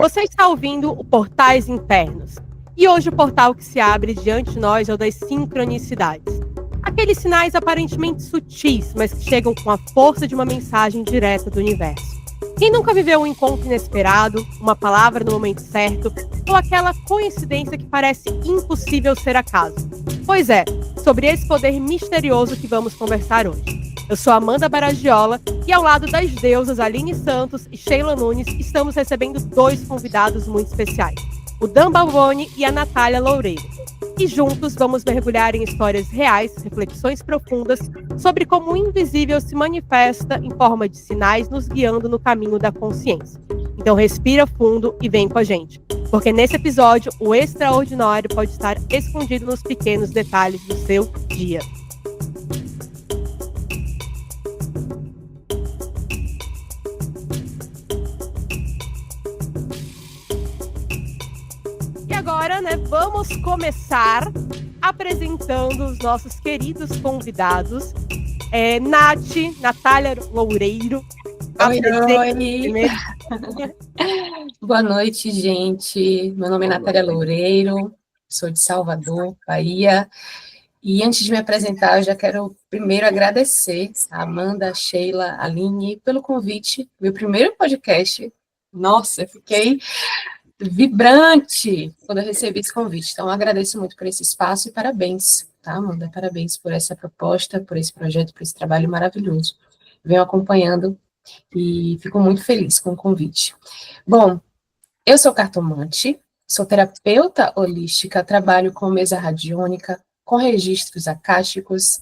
Você está ouvindo o Portais Internos. E hoje o portal que se abre diante de nós é o das sincronicidades. Aqueles sinais aparentemente sutis, mas que chegam com a força de uma mensagem direta do universo. Quem nunca viveu um encontro inesperado, uma palavra no momento certo, ou aquela coincidência que parece impossível ser acaso? Pois é, sobre esse poder misterioso que vamos conversar hoje. Eu sou Amanda Baragiola e ao lado das deusas Aline Santos e Sheila Nunes estamos recebendo dois convidados muito especiais, o Dan Balboni e a Natália Loureiro. E juntos vamos mergulhar em histórias reais, reflexões profundas sobre como o invisível se manifesta em forma de sinais nos guiando no caminho da consciência. Então respira fundo e vem com a gente, porque nesse episódio o extraordinário pode estar escondido nos pequenos detalhes do seu dia. E agora, vamos começar apresentando os nossos queridos convidados. Natália Loureiro. Oi. Boa noite, gente. Meu nome é Natália Loureiro, sou de Salvador, Bahia. E antes de me apresentar, eu já quero primeiro agradecer a Amanda, a Sheila, a Aline pelo convite. Meu primeiro podcast. Nossa, eu fiquei vibrante quando eu recebi esse convite. Então, eu agradeço muito por esse espaço e parabéns, tá, Amanda? Parabéns por essa proposta, por esse projeto, por esse trabalho maravilhoso. Venho acompanhando e fico muito feliz com o convite. Bom, eu sou cartomante, sou terapeuta holística, trabalho com mesa radiônica, com registros acásticos,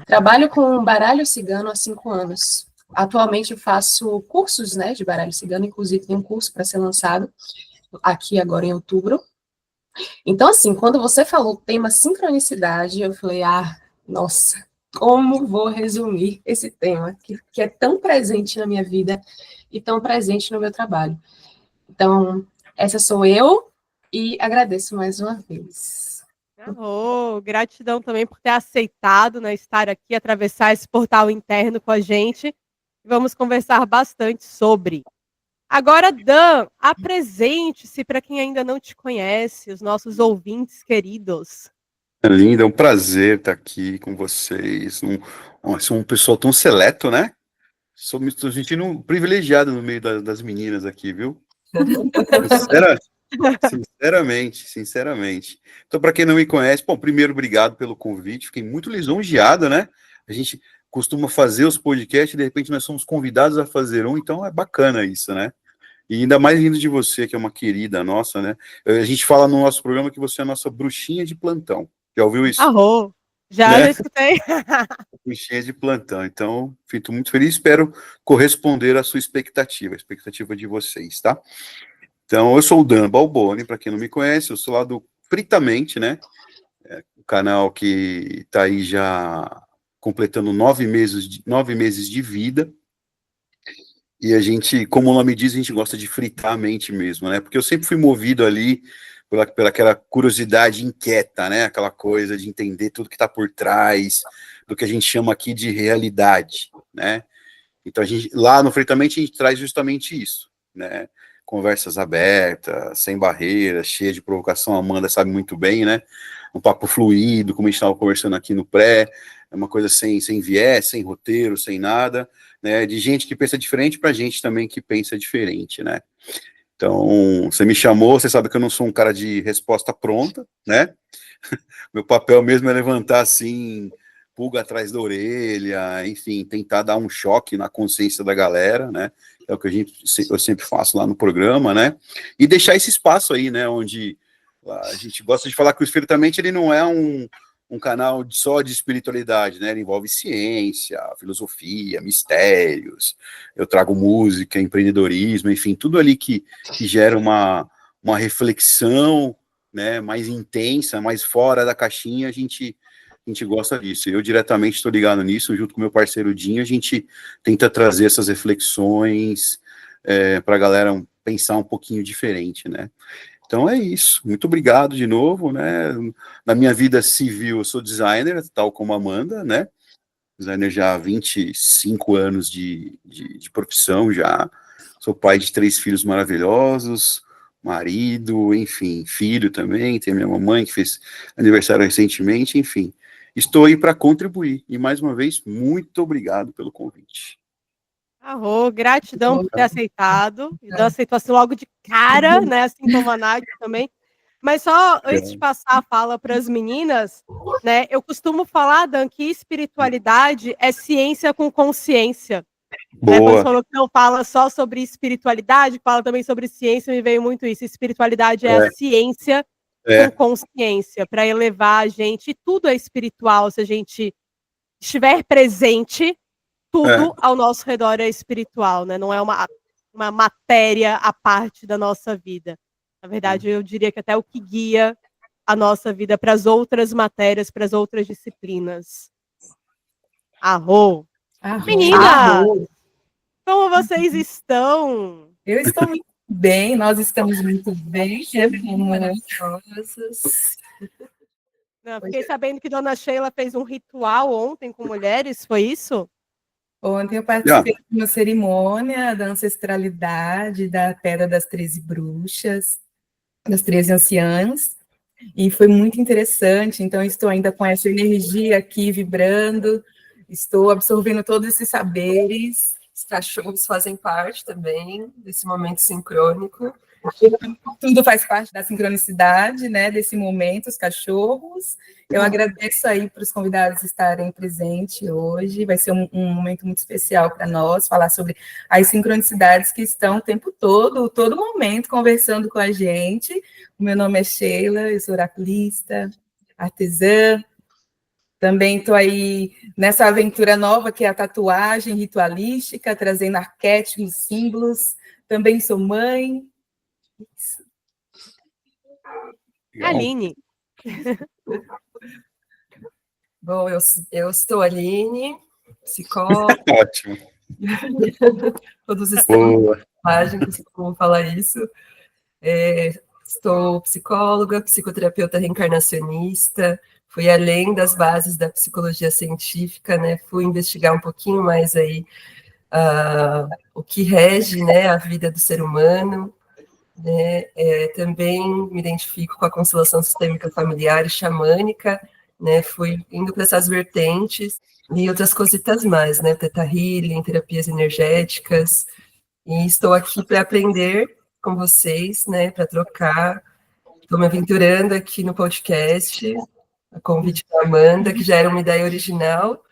trabalho com baralho cigano há 5 anos. Atualmente faço cursos, de baralho cigano, inclusive tem um curso para ser lançado aqui agora em outubro. Então, assim, quando você falou o tema sincronicidade, eu falei, nossa, como vou resumir esse tema, que é tão presente na minha vida e tão presente no meu trabalho. Então, essa sou eu e agradeço mais uma vez. Gratidão também por ter aceitado estar aqui, atravessar esse portal interno com a gente. Vamos conversar bastante sobre. Agora, Dan, apresente-se para quem ainda não te conhece, os nossos ouvintes queridos. Linda, é um prazer estar aqui com vocês. Sou um pessoal tão seleto, né? Estou sentindo privilegiado no meio das meninas aqui, viu? Sinceramente. Então, para quem não me conhece, primeiro, obrigado pelo convite. Fiquei muito lisonjeado, né? A gente costuma fazer os podcasts e, de repente, nós somos convidados a fazer um, então é bacana isso, né? E ainda mais vindo de você, que é uma querida nossa, né? A gente fala no nosso programa que você é a nossa bruxinha de plantão. Já ouviu isso? Já escutei. Bruxinha de plantão. Então, fico muito feliz, espero corresponder à sua expectativa, a expectativa de vocês, tá? Então, eu sou o Dan Balboni, para quem não me conhece, eu sou lá do Fritamente, né? O canal que está aí já completando 9 meses de vida. E a gente, como o nome diz, a gente gosta de fritar a mente mesmo, né? Porque eu sempre fui movido ali pela aquela curiosidade inquieta, né? Aquela coisa de entender tudo que está por trás do que a gente chama aqui de realidade, né? Então, lá no Fritamente, a gente traz justamente isso, né? Conversas abertas, sem barreiras, cheia de provocação, a Amanda sabe muito bem, né? Um papo fluido, como a gente estava conversando aqui no pré, é uma coisa sem viés, sem roteiro, sem nada, né? De gente que pensa diferente para gente também que pensa diferente, né? Então, você me chamou, você sabe que eu não sou um cara de resposta pronta, né? Meu papel mesmo é levantar, assim, pulga atrás da orelha, enfim, tentar dar um choque na consciência da galera, né? É o que eu sempre faço lá no programa, né? E deixar esse espaço aí, né? Onde a gente gosta de falar que o Espiritamente, ele não é um canal só de espiritualidade, né? Ele envolve ciência, filosofia, mistérios. Eu trago música, empreendedorismo, enfim, tudo ali que gera uma reflexão, né? Mais intensa, mais fora da caixinha, a gente gosta disso. Eu diretamente estou ligado nisso, junto com meu parceiro Dinho, a gente tenta trazer essas reflexões para a galera pensar um pouquinho diferente, né? Então é isso. Muito obrigado de novo, né? Na minha vida civil, eu sou designer, tal como a Amanda, né? Designer já há 25 anos de profissão já. Sou pai de 3 filhos maravilhosos, marido, enfim, filho também, tem a minha mamãe que fez aniversário recentemente, enfim. Estou aí para contribuir. E, mais uma vez, muito obrigado pelo convite. Gratidão por ter aceitado. E aceitou assim logo de cara, né? Assim como a Nádia também. Mas só antes de passar a fala para as meninas, né? Eu costumo falar, Dan, que espiritualidade é ciência com consciência. Né, quando você falou que não fala só sobre espiritualidade, fala também sobre ciência, me veio muito isso. Espiritualidade é a ciência com consciência, para elevar a gente. E tudo é espiritual, se a gente estiver presente, tudo ao nosso redor é espiritual, né? Não é uma matéria à parte da nossa vida. Na verdade, eu diria que até o que guia a nossa vida para as outras matérias, para as outras disciplinas. Meninas, como vocês estão? Eu estou muito bem, nós estamos muito bem, maravilhosas. Fiquei sabendo que Dona Sheila fez um ritual ontem com mulheres, foi isso? Ontem eu participei de uma cerimônia da ancestralidade da Pedra das 13 Bruxas, das 13 Anciãs, e foi muito interessante. Então, estou ainda com essa energia aqui vibrando, estou absorvendo todos esses saberes. Os cachorros fazem parte também desse momento sincrônico. Tudo faz parte da sincronicidade, né, desse momento, os cachorros. Eu agradeço aí para os convidados estarem presentes hoje. Vai ser um momento muito especial para nós, falar sobre as sincronicidades que estão o tempo todo momento, conversando com a gente. O meu nome é Sheila, eu sou oraculista, artesã. Também estou aí nessa aventura nova, que é a tatuagem ritualística, trazendo arquétipos, símbolos. Também sou mãe. Isso. Aline. Bom, eu estou Aline, psicóloga. Ótimo. Todos estão mágicos, como falar isso. Estou psicóloga, psicoterapeuta reencarnacionista. Fui além das bases da psicologia científica, né? Fui investigar um pouquinho mais aí o que rege, né, a vida do ser humano. Né? Também me identifico com a constelação sistêmica familiar e xamânica, né? Fui indo para essas vertentes e outras cositas mais, né? Theta Healing, terapias energéticas, e estou aqui para aprender com vocês, né? Para trocar. Estou me aventurando aqui no podcast, a convite da Amanda, que já era uma ideia original,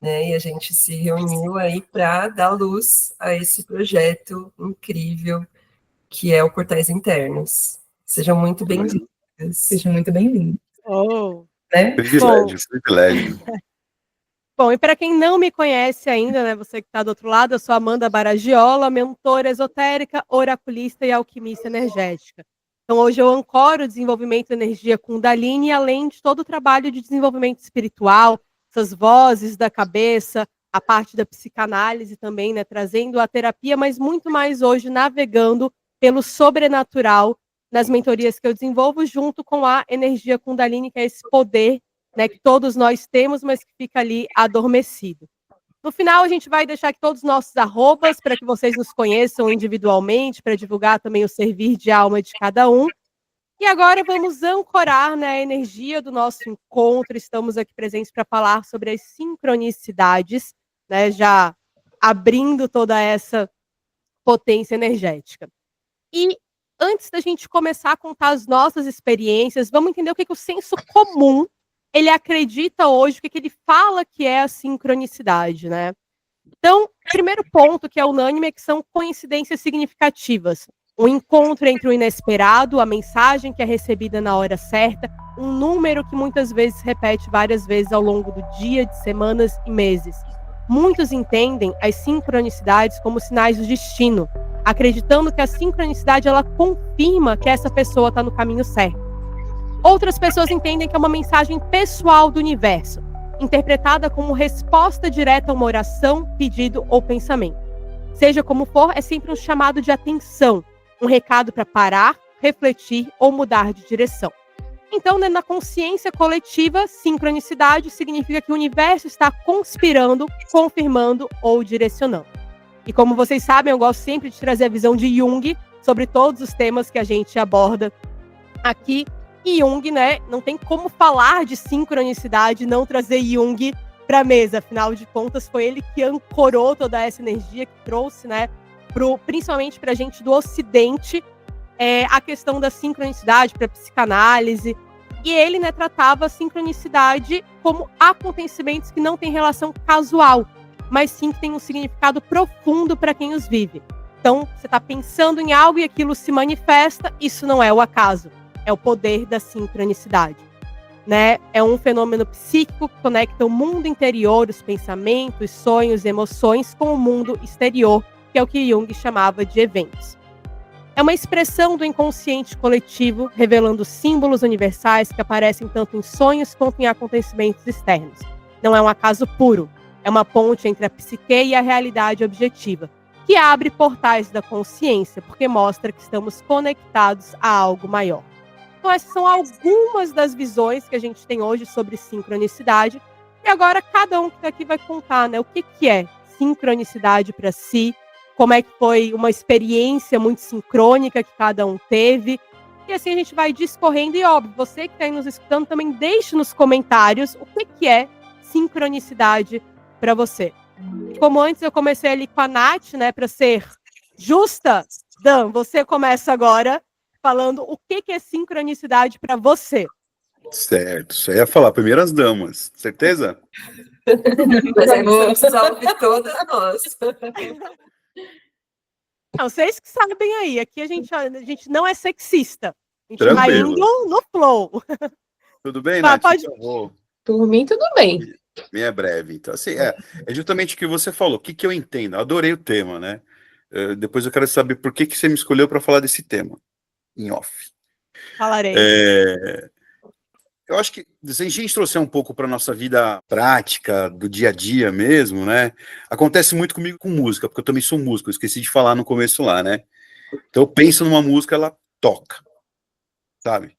né? E a gente se reuniu aí para dar luz a esse projeto incrível que é o Portais Internos. Sejam muito bem-vindas. Sejam muito bem-vindos. Né? Privilégio. Bom, e para quem não me conhece ainda, né, você que está do outro lado, eu sou Amanda Baragiola, mentora esotérica, oraculista e alquimista energética. Então, hoje eu ancoro o desenvolvimento de energia Kundalini, além de todo o trabalho de desenvolvimento espiritual, essas vozes da cabeça, a parte da psicanálise também, né, trazendo a terapia, mas muito mais hoje navegando pelo sobrenatural nas mentorias que eu desenvolvo, junto com a energia Kundalini, que é esse poder, né, que todos nós temos, mas que fica ali adormecido. No final, a gente vai deixar aqui todos os nossos arrobas para que vocês nos conheçam individualmente, para divulgar também o servir de alma de cada um. E agora vamos ancorar, né, a energia do nosso encontro. Estamos aqui presentes para falar sobre as sincronicidades, né, já abrindo toda essa potência energética. E antes da gente começar a contar as nossas experiências, vamos entender o que o senso comum ele acredita hoje, o que ele fala que é a sincronicidade, né? Então, primeiro ponto que é unânime é que são coincidências significativas. Um encontro entre o inesperado, a mensagem que é recebida na hora certa, um número que muitas vezes repete várias vezes ao longo do dia, de semanas e meses. Muitos entendem as sincronicidades como sinais do destino, acreditando que a sincronicidade ela confirma que essa pessoa está no caminho certo. Outras pessoas entendem que é uma mensagem pessoal do universo, interpretada como resposta direta a uma oração, pedido ou pensamento. Seja como for, é sempre um chamado de atenção, um recado para parar, refletir ou mudar de direção. Então, né, na consciência coletiva, sincronicidade significa que o universo está conspirando, confirmando ou direcionando. E como vocês sabem, eu gosto sempre de trazer a visão de Jung, sobre todos os temas que a gente aborda aqui. E Jung, né, não tem como falar de sincronicidade e não trazer Jung para a mesa. Afinal de contas, foi ele que ancorou toda essa energia, que trouxe, né, principalmente para a gente do Ocidente, a questão da sincronicidade para a psicanálise. E ele, né, tratava a sincronicidade como acontecimentos que não têm relação casual, mas sim que tem um significado profundo para quem os vive. Então, você está pensando em algo e aquilo se manifesta, isso não é o acaso. É o poder da sincronicidade, né? É um fenômeno psíquico que conecta o mundo interior, os pensamentos, sonhos, emoções, com o mundo exterior, que é o que Jung chamava de eventos. É uma expressão do inconsciente coletivo, revelando símbolos universais que aparecem tanto em sonhos quanto em acontecimentos externos. Não é um acaso puro, é uma ponte entre a psique e a realidade objetiva, que abre portais da consciência, porque mostra que estamos conectados a algo maior. Então, essas são algumas das visões que a gente tem hoje sobre sincronicidade. E agora, cada um que está aqui vai contar, né, o que é sincronicidade para si, como é que foi uma experiência muito sincrônica que cada um teve. E assim a gente vai discorrendo. E, óbvio, você que está aí nos escutando também deixe nos comentários o que é sincronicidade para você. Como antes eu comecei ali com a Nath, né, para ser justa, Dan, você começa agora falando o que é sincronicidade para você. Certo, isso aí ia falar, primeiras damas, certeza? Mas aí você não precisa ouvir todas nós. Não, vocês que sabem aí, aqui a gente não é sexista. A gente vai Tranquilo. indo no flow. Tudo bem, Tá, Nath? pode- Então, vou Por mim, tudo bem. minha breve. Então, assim, é justamente o que você falou. O que eu entendo? Adorei o tema, né? Depois eu quero saber por que você me escolheu para falar desse tema, em off. Falarei. Eu acho que se a gente trouxer um pouco para nossa vida prática, do dia a dia mesmo, né? Acontece muito comigo com música, porque eu também sou músico, eu esqueci de falar no começo lá, né? Então eu penso numa música, ela toca, sabe?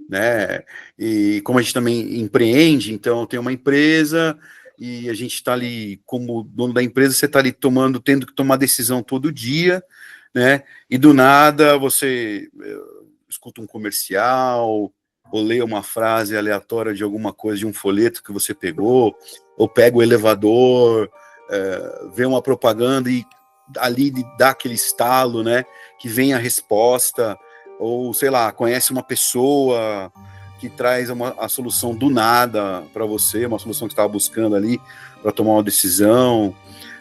Né? E como a gente também empreende, então tem uma empresa e a gente está ali como dono da empresa, você está ali tendo que tomar decisão todo dia, né? E do nada você escuta um comercial ou lê uma frase aleatória de alguma coisa, de um folheto que você pegou, ou pega o elevador, vê uma propaganda e ali dá aquele estalo, né? Que vem a resposta, ou sei lá, conhece uma pessoa que traz a solução do nada para você, uma solução que estava buscando ali para tomar uma decisão,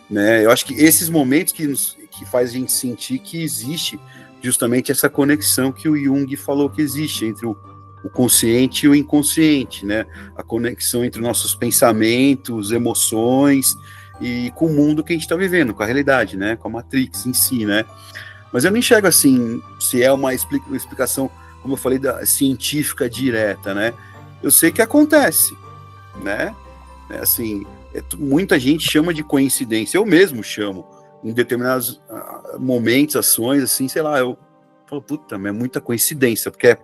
né? Eu acho que esses momentos que faz a gente sentir que existe justamente essa conexão que o Jung falou que existe entre o consciente e o inconsciente, né? A conexão entre nossos pensamentos, emoções e com o mundo que a gente está vivendo, com a realidade, né? Com a Matrix em si, né? Mas eu não enxergo assim, se é uma explicação, como eu falei, científica direta, né? Eu sei que acontece, né? Assim, muita gente chama de coincidência, eu mesmo chamo, em determinados momentos, ações, assim, sei lá, eu falo, puta, é muita coincidência, porque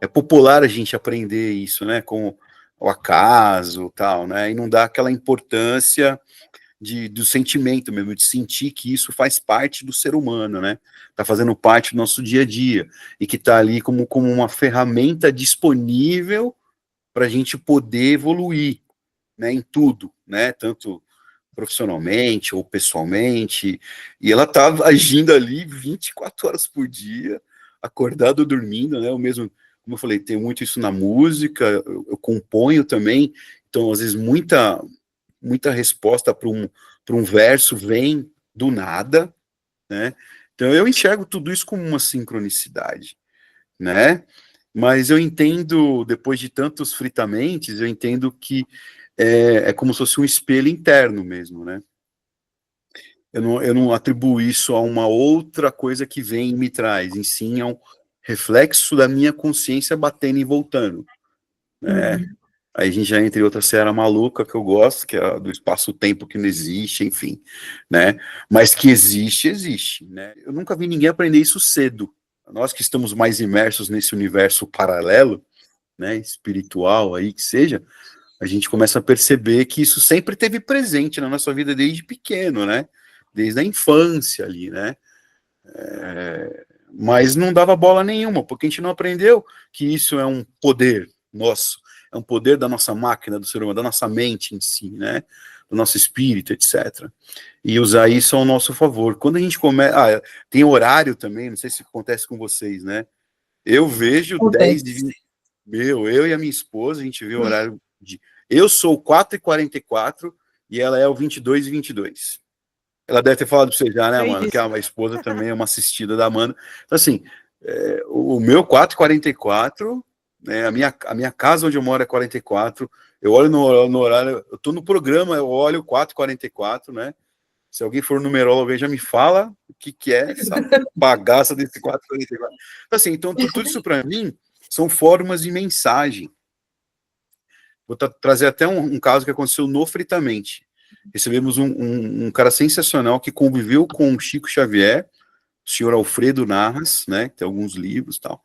é popular a gente aprender isso, né? Com o acaso, tal, né? E não dá aquela importância do sentimento mesmo, de sentir que isso faz parte do ser humano, né? Tá fazendo parte do nosso dia a dia e que tá ali como uma ferramenta disponível para a gente poder evoluir, né? Em tudo, né? Tanto profissionalmente ou pessoalmente, e ela tá agindo ali 24 horas por dia, acordado ou dormindo, né? O mesmo, como eu falei, tem muito isso na música, eu componho também, então às vezes muita resposta para um verso vem do nada, né? Então eu enxergo tudo isso como uma sincronicidade, né? Mas eu entendo, depois de tantos fritamentes, eu entendo que é como se fosse um espelho interno mesmo, né? Eu não atribuo isso a uma outra coisa que vem e me traz, em sim é um reflexo da minha consciência batendo e voltando, né? Aí a gente já entra em outra seara maluca que eu gosto, que é a do espaço-tempo que não existe, enfim, né? Mas que existe, existe, né? Eu nunca vi ninguém aprender isso cedo. Nós que estamos mais imersos nesse universo paralelo, né, espiritual aí que seja, a gente começa a perceber que isso sempre esteve presente na nossa vida desde pequeno, né? Desde a infância ali, né? mas não dava bola nenhuma, porque a gente não aprendeu que isso é um poder nosso, é um poder da nossa máquina, do ser humano, da nossa mente em si, né? Do nosso espírito, etc. E usar isso ao nosso favor. Quando a gente começa... tem horário também, não sei se acontece com vocês, né? Eu vejo 10 de 20... eu e a minha esposa, a gente vê o horário de... Eu sou o 4h44 e ela é o 22h22. Ela deve ter falado pra você já, né, mano? Que a esposa também é uma assistida da Amanda. Então, assim, o meu 4h44, né, a minha casa onde eu moro é 44, eu olho no horário, eu tô no programa, eu olho 4h44, né? Se alguém for numerólogo aí, já me fala o que é essa bagaça desse 4h44. Então, assim, então, tudo isso para mim são formas de mensagem. Vou trazer até um caso que aconteceu no Fritamente. Recebemos um cara sensacional que conviveu com o Chico Xavier, o senhor Alfredo Narras, né, que tem alguns livros e tal,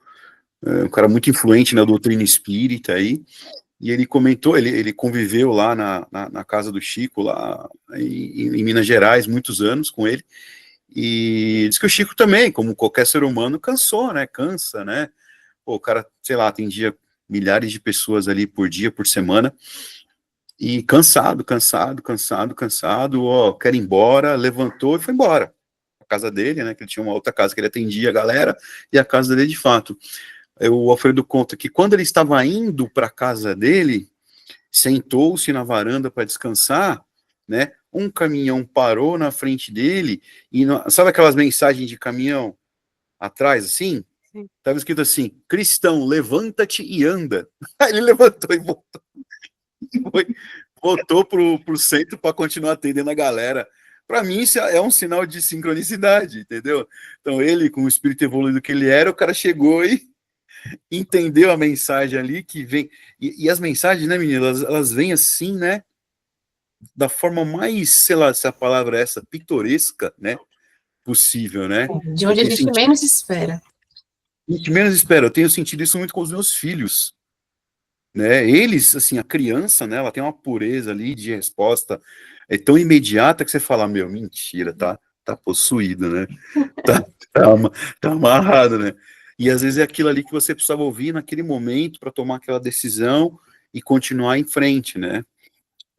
um cara muito influente na doutrina espírita aí, e ele comentou, ele conviveu lá na casa do Chico, lá em Minas Gerais, muitos anos com ele, e diz que o Chico também, como qualquer ser humano, cansou, né, cansa, né, pô, o cara, sei lá, atendia milhares de pessoas ali por dia, por semana, e cansado, ó, quer ir embora, levantou e foi embora. A casa dele, né, que ele tinha uma outra casa que ele atendia a galera, e a casa dele de fato. O Alfredo conta que quando ele estava indo para a casa dele, sentou-se na varanda para descansar, né, um caminhão parou na frente dele, e sabe aquelas mensagens de caminhão atrás, assim? Estava escrito assim, cristão, levanta-te e anda. Aí ele levantou e voltou. Voltou pro centro para continuar atendendo a galera. Para mim, isso é um sinal de sincronicidade, entendeu? Então, ele, com o espírito evoluído que ele era, o cara chegou e entendeu a mensagem ali que vem. E as mensagens, né, meninas, elas vêm assim, né? Da forma mais, sei lá, se a palavra é essa, pitoresca, né? Possível, né? De onde a gente menos espera. A gente menos espera. Eu tenho sentido isso muito com os meus filhos. Né, eles, assim, a criança, né, ela tem uma pureza ali de resposta tão imediata que você fala, meu, mentira, tá possuído, né, tá amarrado, né, e às vezes é aquilo ali que você precisava ouvir naquele momento para tomar aquela decisão e continuar em frente, né,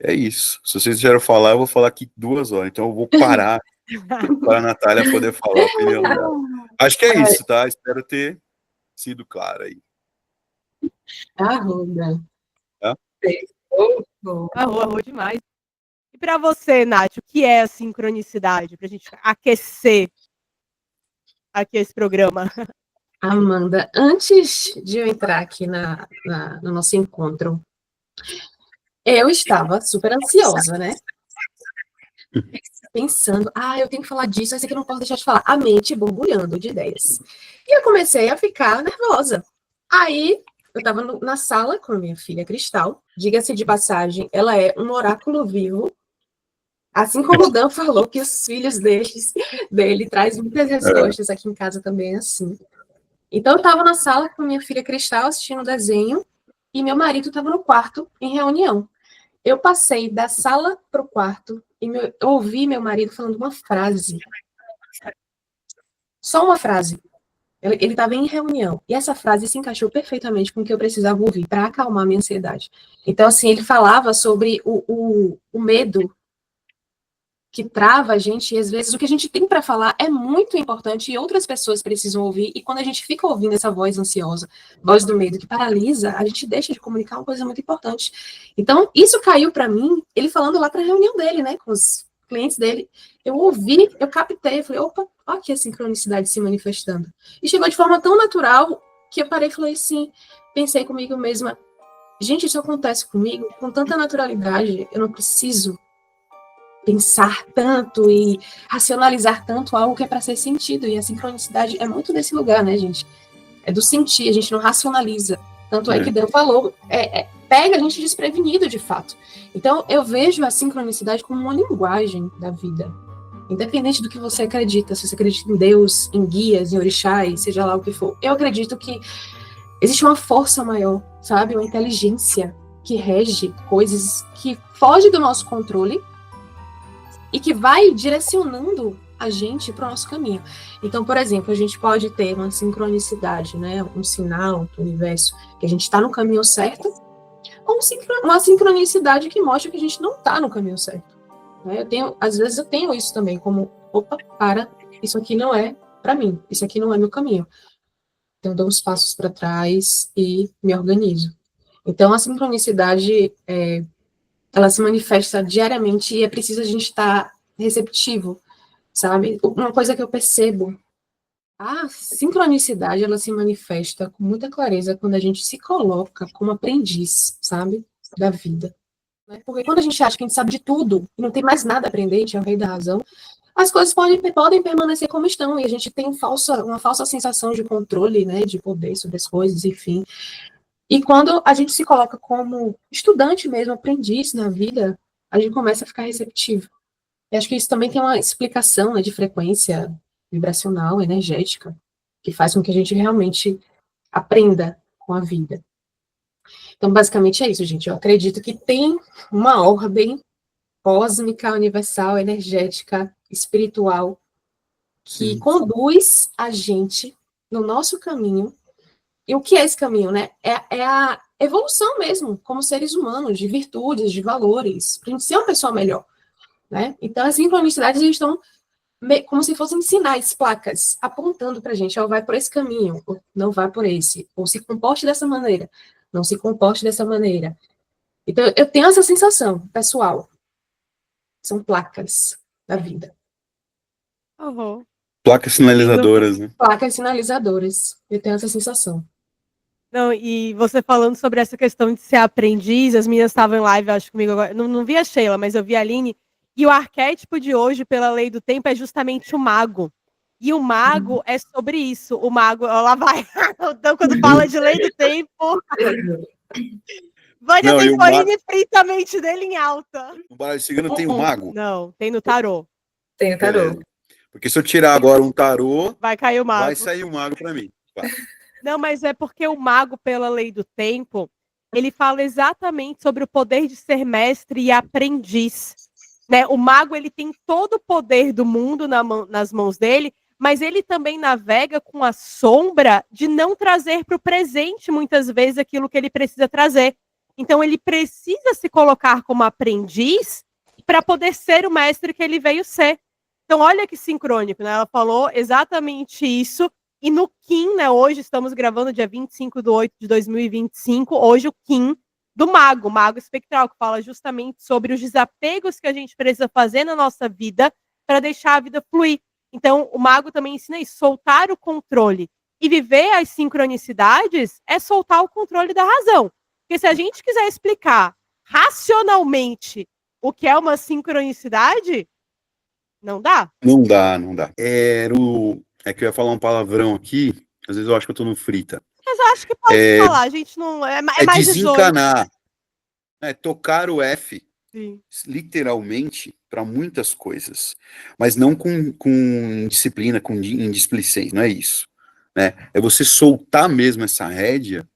é isso. Se vocês quiserem falar, eu vou falar aqui 2 horas, então eu vou parar para a Natália poder falar a opinião dela. Acho que é isso, tá, espero ter sido claro aí. Arruda. Arrou demais. E para você, Nath, o que é a sincronicidade? Para a gente aquecer aqui esse programa. Amanda, antes de eu entrar aqui no nosso encontro, eu estava super ansiosa, né? Pensando, eu tenho que falar disso, esse aqui eu não posso deixar de falar. A mente borbulhando de ideias. E eu comecei a ficar nervosa. Aí, eu estava na sala com a minha filha Cristal. Diga-se de passagem, ela é um oráculo vivo. Assim como o Dan falou que os filhos dele trazem muitas respostas, aqui em casa também é assim. Então, eu estava na sala com minha filha Cristal assistindo o desenho e meu marido estava no quarto em reunião. Eu passei da sala para o quarto e ouvi meu marido falando uma frase. Só uma frase. Ele estava em reunião. E essa frase se encaixou perfeitamente com o que eu precisava ouvir para acalmar a minha ansiedade. Então, assim, ele falava sobre o medo que trava a gente, e às vezes o que a gente tem para falar é muito importante e outras pessoas precisam ouvir, e quando a gente fica ouvindo essa voz ansiosa, voz do medo que paralisa, a gente deixa de comunicar uma coisa muito importante. Então, isso caiu para mim, ele falando lá para a reunião dele, né, com os clientes dele, eu ouvi, eu captei, eu falei, opa, olha aqui a sincronicidade se manifestando. E chegou de forma tão natural que eu parei e falei assim, pensei comigo mesma, gente, isso acontece comigo com tanta naturalidade, eu não preciso pensar tanto e racionalizar tanto algo que é para ser sentido, e a sincronicidade é muito desse lugar, né, gente? É do sentir, a gente não racionaliza. Tanto é que Dan falou, pega a gente desprevenido, de fato. Então, eu vejo a sincronicidade como uma linguagem da vida. Independente do que você acredita, se você acredita em Deus, em guias, em orixás, seja lá o que for, eu acredito que existe uma força maior, sabe? Uma inteligência que rege coisas que foge do nosso controle e que vai direcionando a gente para o nosso caminho. Então, por exemplo, a gente pode ter uma sincronicidade, né, um sinal do universo que a gente está no caminho certo, ou uma sincronicidade que mostra que a gente não está no caminho certo. Né? Às vezes eu tenho isso também, como, opa, isso aqui não é para mim, isso aqui não é meu caminho. Então, eu dou uns passos para trás e me organizo. Então, a sincronicidade, ela se manifesta diariamente e é preciso a gente estar receptivo, sabe? Uma coisa que eu percebo, a sincronicidade, ela se manifesta com muita clareza quando a gente se coloca como aprendiz, sabe? Da vida. Né? Porque quando a gente acha que a gente sabe de tudo e não tem mais nada a aprender, a gente é o rei da razão, as coisas podem permanecer como estão e a gente tem uma falsa sensação de controle, né? De poder sobre as coisas, enfim. E quando a gente se coloca como estudante mesmo, aprendiz na vida, a gente começa a ficar receptivo. E acho que isso também tem uma explicação, né, de frequência vibracional, energética, que faz com que a gente realmente aprenda com a vida. Então, basicamente é isso, gente. Eu acredito que tem uma ordem cósmica, universal, energética, espiritual, que conduz a gente no nosso caminho. E o que é esse caminho, né? É a evolução mesmo, como seres humanos, de virtudes, de valores, para a gente ser uma pessoa melhor. Né? Então, as sincronicidades estão como se fossem sinais, placas, apontando para a gente, vai por esse caminho, ou não vai por esse, ou se comporte dessa maneira, não se comporte dessa maneira. Então, eu tenho essa sensação, pessoal. São placas da vida. Uhum. Placas sinalizadoras, né? Placas sinalizadoras. Eu tenho essa sensação. Não, e você falando sobre essa questão de ser aprendiz, as meninas estavam em live, acho, comigo agora. Não vi a Sheila, mas eu vi a Aline. E o arquétipo de hoje, pela lei do tempo, é justamente o mago. E o mago é sobre isso. O mago, ó, lá vai. Então, quando fala de lei do tempo. Vânia tem Corine infinitamente dele em alta. No baralho cigano tem o mago? Não, tem no tarô. Tem o tarô. Porque se eu tirar agora um tarô, vai cair o mago. Vai sair o mago para mim. Vai. Não, mas é porque o mago, pela lei do tempo, ele fala exatamente sobre o poder de ser mestre e aprendiz. Né? O mago, ele tem todo o poder do mundo nas mãos dele, mas ele também navega com a sombra de não trazer para o presente, muitas vezes, aquilo que ele precisa trazer. Então, ele precisa se colocar como aprendiz para poder ser o mestre que ele veio ser. Então, olha que sincrônico, né? Ela falou exatamente isso. E no Kim, né? Hoje estamos gravando dia 25/8/2025. Hoje o Kim do mago, mago espectral, que fala justamente sobre os desapegos que a gente precisa fazer na nossa vida para deixar a vida fluir. Então, o mago também ensina isso, soltar o controle. E viver as sincronicidades é soltar o controle da razão. Porque se a gente quiser explicar racionalmente o que é uma sincronicidade, não dá. Não dá. É que eu ia falar um palavrão aqui, às vezes eu acho que eu tô no frita. Mas eu acho que pode falar, a gente não... É mais desencanar. Tocar o F, Sim. Literalmente, para muitas coisas. Mas não com disciplina, com indisplicência, não é isso. Né? É você soltar mesmo essa rédea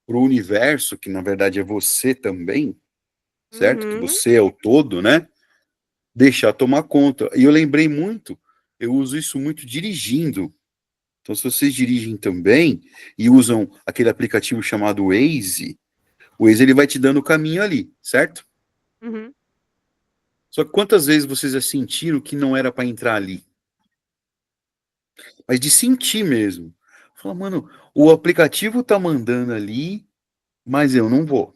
pro universo, que na verdade é você também, certo? Que você é o todo, né? Deixar tomar conta. E eu lembrei muito, eu uso isso muito dirigindo. Então, se vocês dirigem também e usam aquele aplicativo chamado Waze, o Waze ele vai te dando o caminho ali, certo? Uhum. Só que quantas vezes vocês já sentiram que não era para entrar ali? Mas de sentir mesmo. Fala, mano, o aplicativo tá mandando ali, mas eu não vou.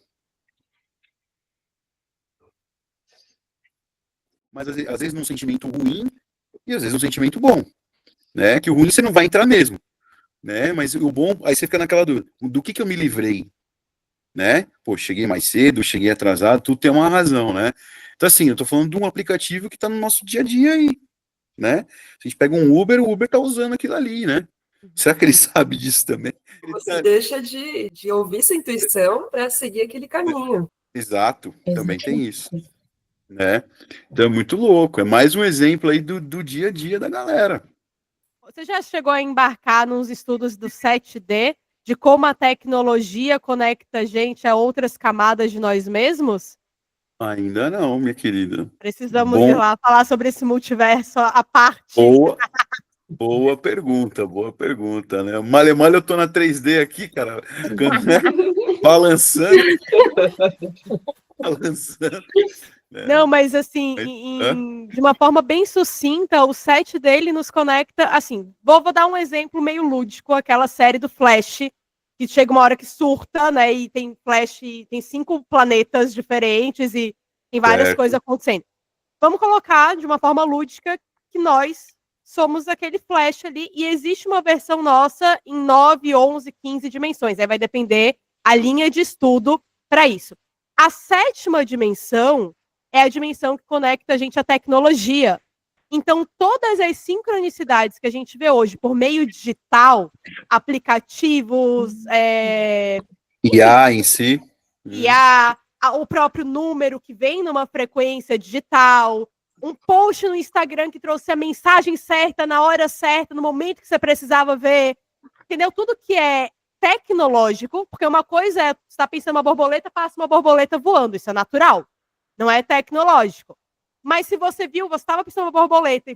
Mas às vezes num sentimento ruim e às vezes num sentimento bom, né? Que o ruim você não vai entrar mesmo, né? Mas o bom, aí você fica naquela dúvida, do que eu me livrei, né? Pô, cheguei mais cedo, cheguei atrasado, tudo tem uma razão, né? Então assim, eu tô falando de um aplicativo que tá no nosso dia a dia aí, né? Se a gente pega um Uber, o Uber tá usando aquilo ali, né? Será que ele sabe disso também? Você deixa de ouvir sua intuição para seguir aquele caminho. Exato, também tem isso. Né? Então é muito louco, é mais um exemplo aí do dia a dia da galera. Você já chegou a embarcar nos estudos do 7D, de como a tecnologia conecta a gente a outras camadas de nós mesmos? Ainda não, minha querida. Precisamos ir lá falar sobre esse multiverso à parte. Boa pergunta, né? Male eu tô na 3D aqui, cara, balançando. Não, mas assim, de uma forma bem sucinta, o set dele nos conecta, assim, vou dar um exemplo meio lúdico, aquela série do Flash, que chega uma hora que surta, né, e tem Flash, tem 5 planetas diferentes e tem várias coisas acontecendo. Vamos colocar de uma forma lúdica que nós somos aquele Flash ali, e existe uma versão nossa em 9, 11, 15 dimensões, aí vai depender a linha de estudo para isso. A 7ª dimensão é a dimensão que conecta a gente à tecnologia. Então, todas as sincronicidades que a gente vê hoje por meio digital, aplicativos, IA em si. IA, o próprio número que vem numa frequência digital, um post no Instagram que trouxe a mensagem certa, na hora certa, no momento que você precisava ver, entendeu? Tudo que é tecnológico, porque uma coisa é, você está pensando uma borboleta, passa uma borboleta voando, isso é natural, não é tecnológico. Mas se você viu, você estava pensando uma borboleta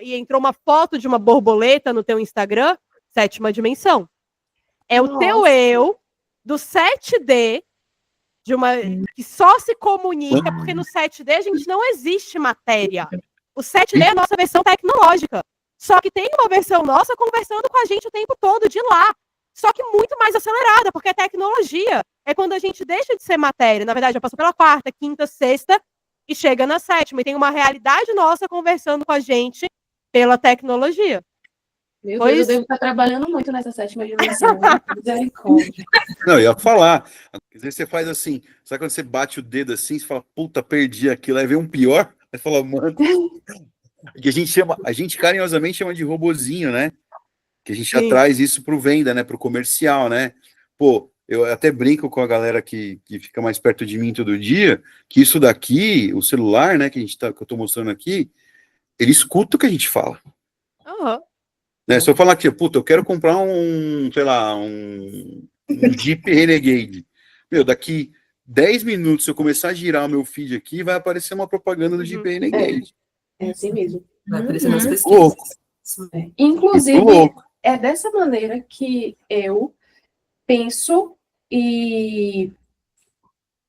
e entrou uma foto de uma borboleta no teu Instagram, 7ª dimensão. É o teu eu do 7D, que só se comunica, porque no 7D a gente não existe matéria. O 7D é a nossa versão tecnológica. Só que tem uma versão nossa conversando com a gente o tempo todo de lá. Só que muito mais acelerada, porque é tecnologia. É quando a gente deixa de ser matéria. Na verdade, já passou pela 4ª, 5ª, 6ª e chega na 7ª. E tem uma realidade nossa conversando com a gente pela tecnologia. Meu Deus, eu devo estar trabalhando muito nessa 7ª dimensão. Misericórdia. Não, eu ia falar. Às vezes você faz assim, sabe quando você bate o dedo assim, você fala, puta, perdi aquilo, aí vem um pior, aí fala, mano. Que a gente carinhosamente chama de robozinho, né? Que a gente já traz isso pro venda, né? Pro comercial, né? Pô, eu até brinco com a galera que fica mais perto de mim todo dia, que isso daqui, o celular, né, que eu tô mostrando aqui, ele escuta o que a gente fala. Uhum. Né? Se eu falar aqui, puta, eu quero comprar um Jeep Renegade. Meu, daqui 10 minutos, se eu começar a girar o meu feed aqui, vai aparecer uma propaganda do Jeep Renegade. É assim mesmo. Vai aparecer nas pesquisas. Louco. Inclusive, é dessa maneira que eu penso e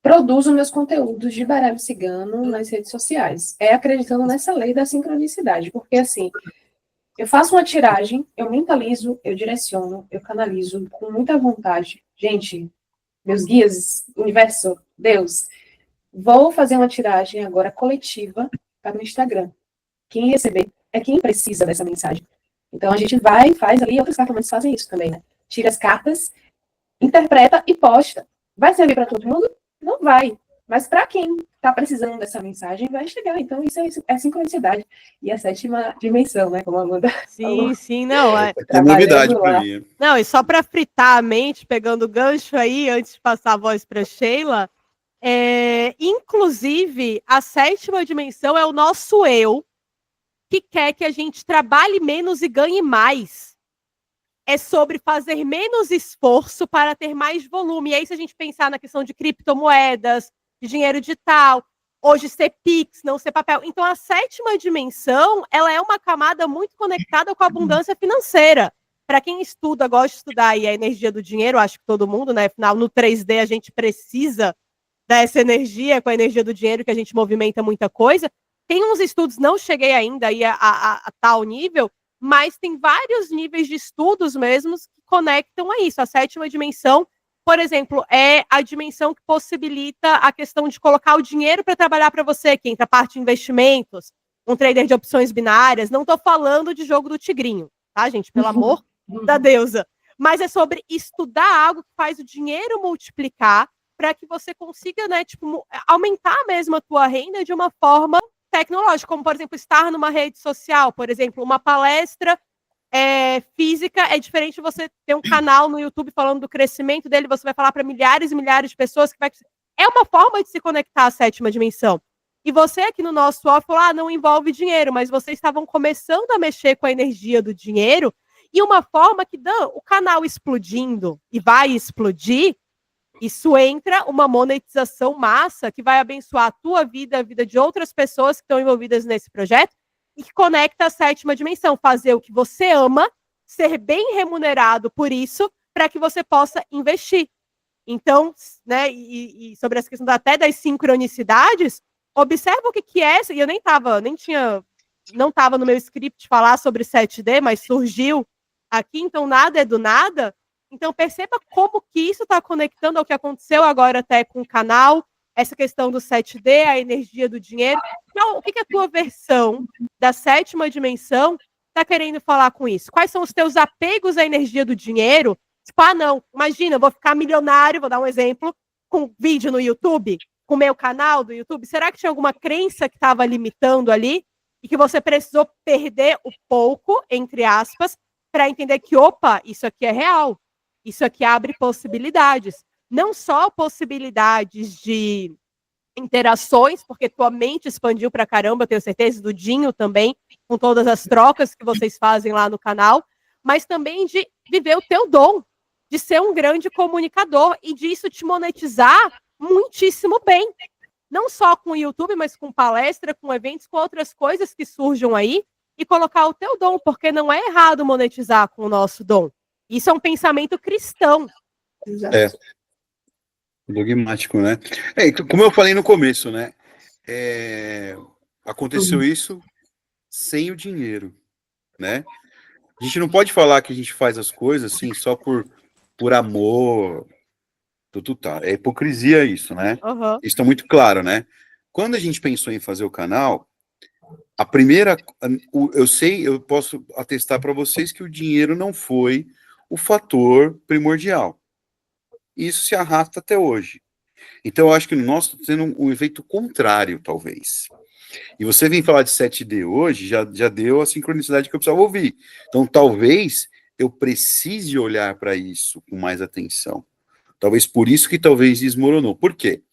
produzo meus conteúdos de baralho cigano nas redes sociais. É acreditando nessa lei da sincronicidade, porque assim, eu faço uma tiragem, eu mentalizo, eu direciono, eu canalizo com muita vontade. Gente, meus guias, universo, Deus, vou fazer uma tiragem agora coletiva para o Instagram. Quem receber é quem precisa dessa mensagem. Então a gente vai, faz ali, outros cartomantes fazem isso também, né? Tira as cartas, interpreta e posta. Vai servir para todo mundo? Não vai. Mas para quem está precisando dessa mensagem, vai chegar. Então, isso é sincronicidade. E a 7ª dimensão, né? Como a Amanda falou. Sim, não. É novidade para mim. Não, e só para fritar a mente, pegando o gancho aí, antes de passar a voz para Sheila, inclusive, a 7ª dimensão é o nosso eu, que quer que a gente trabalhe menos e ganhe mais. É sobre fazer menos esforço para ter mais volume. E aí, se a gente pensar na questão de criptomoedas, de dinheiro digital, hoje ser Pix, não ser papel. Então, a 7ª dimensão, ela é uma camada muito conectada com a abundância financeira. Para quem estuda, gosta de estudar aí a energia do dinheiro, acho que todo mundo, né? Afinal, no 3D a gente precisa dessa energia, com a energia do dinheiro que a gente movimenta muita coisa. Tem uns estudos, não cheguei ainda aí a tal nível, mas tem vários níveis de estudos mesmos que conectam a isso. A 7ª dimensão, por exemplo, é a dimensão que possibilita a questão de colocar o dinheiro para trabalhar para você, que entra a parte de investimentos, um trader de opções binárias. Não estou falando de jogo do tigrinho, tá, gente? Pelo amor da deusa. Mas é sobre estudar algo que faz o dinheiro multiplicar para que você consiga, né, tipo, aumentar mesmo a tua renda de uma forma tecnológica, como, por exemplo, estar numa rede social, por exemplo, uma palestra física é diferente de você ter um canal no YouTube falando do crescimento dele, você vai falar para milhares e milhares de pessoas que é uma forma de se conectar à 7ª dimensão. E você aqui no nosso off falou, não envolve dinheiro, mas vocês estavam começando a mexer com a energia do dinheiro e uma forma que o canal explodindo e vai explodir, Isso entra uma monetização massa que vai abençoar a tua vida, a vida de outras pessoas que estão envolvidas nesse projeto e que conecta a 7ª dimensão, fazer o que você ama, ser bem remunerado por isso, para que você possa investir. Então, né, e sobre essa questão até das sincronicidades, observa o que é, e eu não estava no meu script falar sobre 7D, mas surgiu aqui, então nada é do nada. Então perceba como que isso está conectando ao que aconteceu agora até com o canal, essa questão do 7D, a energia do dinheiro. Então, o que a tua versão da 7ª dimensão está querendo falar com isso? Quais são os teus apegos à energia do dinheiro? Tipo, não, imagina, eu vou ficar milionário, vou dar um exemplo, com vídeo no YouTube, com o meu canal do YouTube. Será que tinha alguma crença que estava limitando ali e que você precisou perder o pouco, entre aspas, para entender que, opa, isso aqui é real, isso aqui abre possibilidades. Não só possibilidades de interações, porque tua mente expandiu pra caramba, tenho certeza, do Dinho também, com todas as trocas que vocês fazem lá no canal, mas também de viver o teu dom, de ser um grande comunicador e disso te monetizar muitíssimo bem. Não só com o YouTube, mas com palestra, com eventos, com outras coisas que surjam aí, e colocar o teu dom, porque não é errado monetizar com o nosso dom. Isso é um pensamento cristão. Exato. É. Dogmático, né? Como eu falei no começo, né? Aconteceu isso sem o dinheiro, né? A gente não pode falar que a gente faz as coisas assim só por amor. Tá. É hipocrisia isso, né? Uhum. Isso está muito claro, né? Quando a gente pensou em fazer o canal, a primeira, eu posso atestar para vocês que o dinheiro não foi o fator primordial. Isso se arrasta até hoje. Então, eu acho que no nosso está tendo um efeito contrário, talvez. E você vem falar de 7D hoje, já deu a sincronicidade que eu precisava ouvir. Então, talvez eu precise olhar para isso com mais atenção. Talvez por isso que talvez desmoronou. Por quê?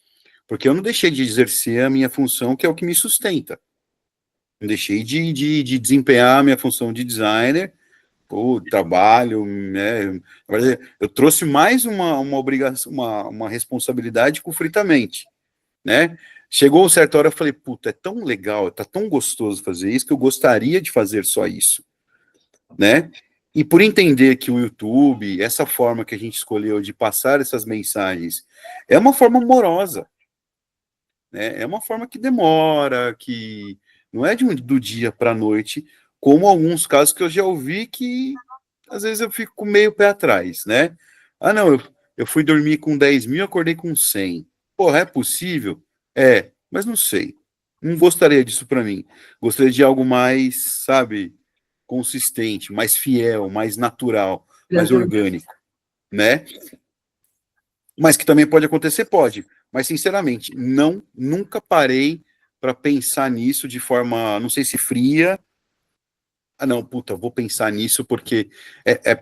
Porque eu não deixei de exercer a minha função, que é o que me sustenta. Não deixei de desempenhar a minha função de designer, o trabalho, né? Eu trouxe mais uma obrigação, uma responsabilidade conflitamente, né? Chegou uma certa hora, eu falei, puta, é tão legal, tá tão gostoso fazer isso, que eu gostaria de fazer só isso, né? E por entender que o YouTube, essa forma que a gente escolheu de passar essas mensagens, é uma forma amorosa, né? É uma forma que demora, que não é do dia para a noite, como alguns casos que eu já ouvi que às vezes eu fico com meio pé atrás, né? Ah, não, eu fui dormir com 10 mil, acordei com 100. Porra, é possível? É, mas não sei. Não gostaria disso para mim. Gostaria de algo mais, sabe, consistente, mais fiel, mais natural, mais orgânico, né? Mas que também pode acontecer, pode. Mas, sinceramente, nunca parei para pensar nisso de forma, não sei se fria. Ah, não, puta, vou pensar nisso porque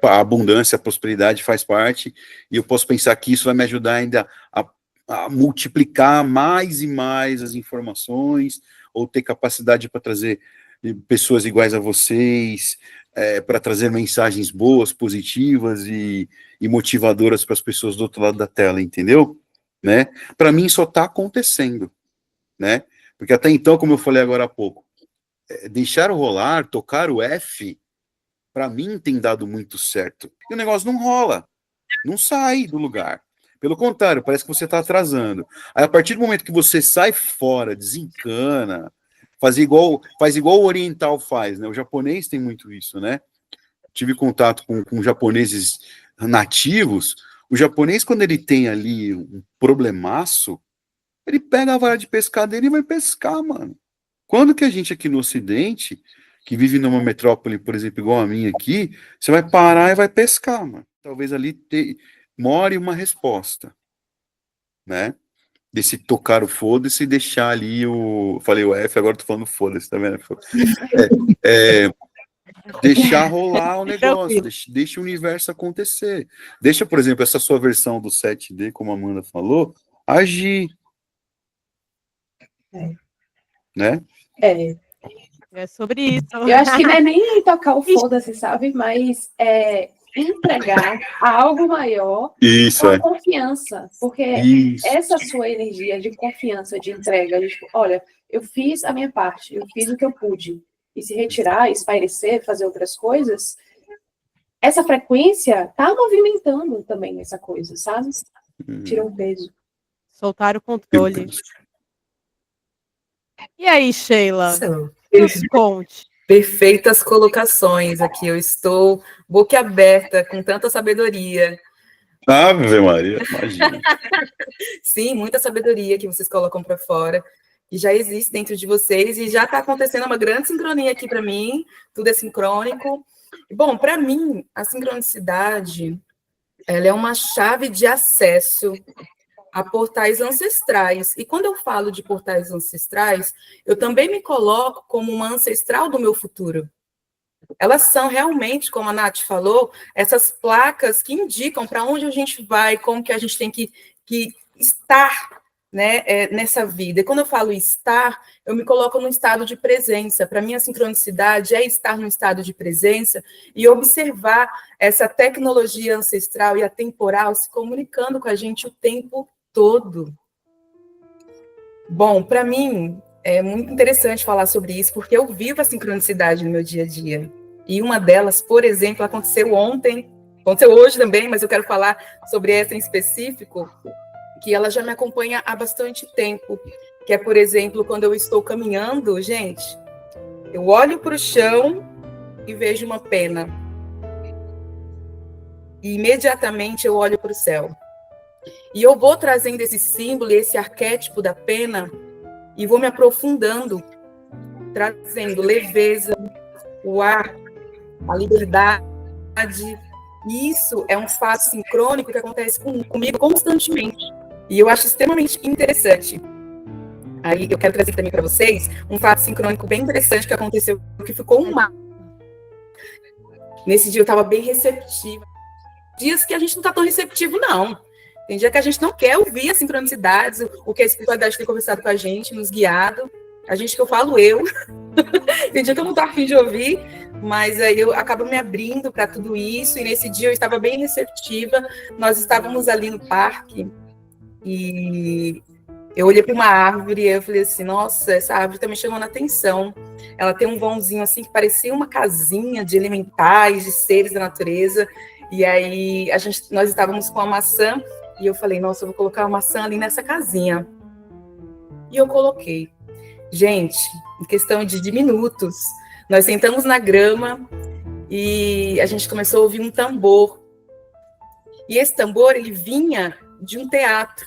a abundância, a prosperidade faz parte, e eu posso pensar que isso vai me ajudar ainda a multiplicar mais e mais as informações, ou ter capacidade para trazer pessoas iguais a vocês, para trazer mensagens boas, positivas e motivadoras para as pessoas do outro lado da tela, entendeu? Né? Para mim só está acontecendo, né? Porque até então, como eu falei agora há pouco, deixar rolar, tocar o F, para mim tem dado muito certo. E o negócio não rola, não sai do lugar. Pelo contrário, parece que você está atrasando. Aí, a partir do momento que você sai fora, desencana, faz igual o oriental faz, né? O japonês tem muito isso, né? Tive contato com japoneses nativos. O japonês, quando ele tem ali um problemaço, ele pega a vara de pescar dele e vai pescar, mano. Quando que a gente aqui no Ocidente, que vive numa metrópole, por exemplo, igual a minha aqui, você vai parar e vai pescar, mano. Talvez ali more uma resposta, né? Desse tocar o foda-se e deixar ali o... Falei o F, agora tô falando foda-se, tá vendo? Deixar rolar o negócio, deixa o universo acontecer. Deixa, por exemplo, essa sua versão do 7D, como a Amanda falou, agir. Né? É sobre isso. Eu acho que não é nem tocar o foda-se, sabe? Mas entregar a algo maior Isso, com a é. confiança, porque Isso. essa sua energia de confiança, de entrega, de, tipo, olha, eu fiz a minha parte, eu fiz o que eu pude, e se retirar, espairecer, fazer outras coisas, essa frequência tá movimentando também essa coisa, sabe? Tira um peso. Soltar o controle. E aí, Sheila? São Nos conte. Perfeitas colocações aqui. Eu estou boquiaberta com tanta sabedoria. Ave Maria, imagina. Sim, muita sabedoria que vocês colocam para fora, que já existe dentro de vocês e já está acontecendo uma grande sincronia aqui para mim. Tudo é sincrônico. Bom, para mim, a sincronicidade, ela é uma chave de acesso a portais ancestrais. E quando eu falo de portais ancestrais, eu também me coloco como uma ancestral do meu futuro. Elas são realmente, como a Nath falou, essas placas que indicam para onde a gente vai, como que a gente tem que estar, né, nessa vida. E quando eu falo estar, eu me coloco num estado de presença. Para mim, a sincronicidade é estar num estado de presença e observar essa tecnologia ancestral e atemporal se comunicando com a gente o tempo todo. Bom, para mim, é muito interessante falar sobre isso, porque eu vivo a sincronicidade no meu dia a dia. E uma delas, por exemplo, aconteceu ontem, aconteceu hoje também, mas eu quero falar sobre essa em específico, que ela já me acompanha há bastante tempo, que é, por exemplo, quando eu estou caminhando, gente, eu olho para o chão e vejo uma pena. E imediatamente eu olho para o céu. E eu vou trazendo esse símbolo, esse arquétipo da pena, e vou me aprofundando, trazendo leveza, o ar, a liberdade. E isso é um fato sincrônico que acontece comigo constantemente. E eu acho extremamente interessante. Aí eu quero trazer também para vocês um fato sincrônico bem interessante que aconteceu, que ficou um mar. Nesse dia eu estava bem receptiva. Dias que a gente não está tão receptivo, não. Tem dia que a gente não quer ouvir as sincronicidades, o que a espiritualidade tem conversado com a gente, nos guiado. A gente que eu falo eu. Tem dia que eu não estou afim de ouvir, mas aí eu acabo me abrindo para tudo isso. E nesse dia eu estava bem receptiva. Nós estávamos ali no parque e eu olhei para uma árvore e eu falei assim, nossa, essa árvore está me chamando a atenção. Ela tem um vãozinho assim que parecia uma casinha de elementais, de seres da natureza. E aí nós estávamos com a maçã e eu falei, nossa, eu vou colocar a maçã ali nessa casinha. E eu coloquei. Gente, em questão de minutos, nós sentamos na grama e a gente começou a ouvir um tambor. E esse tambor, ele vinha de um teatro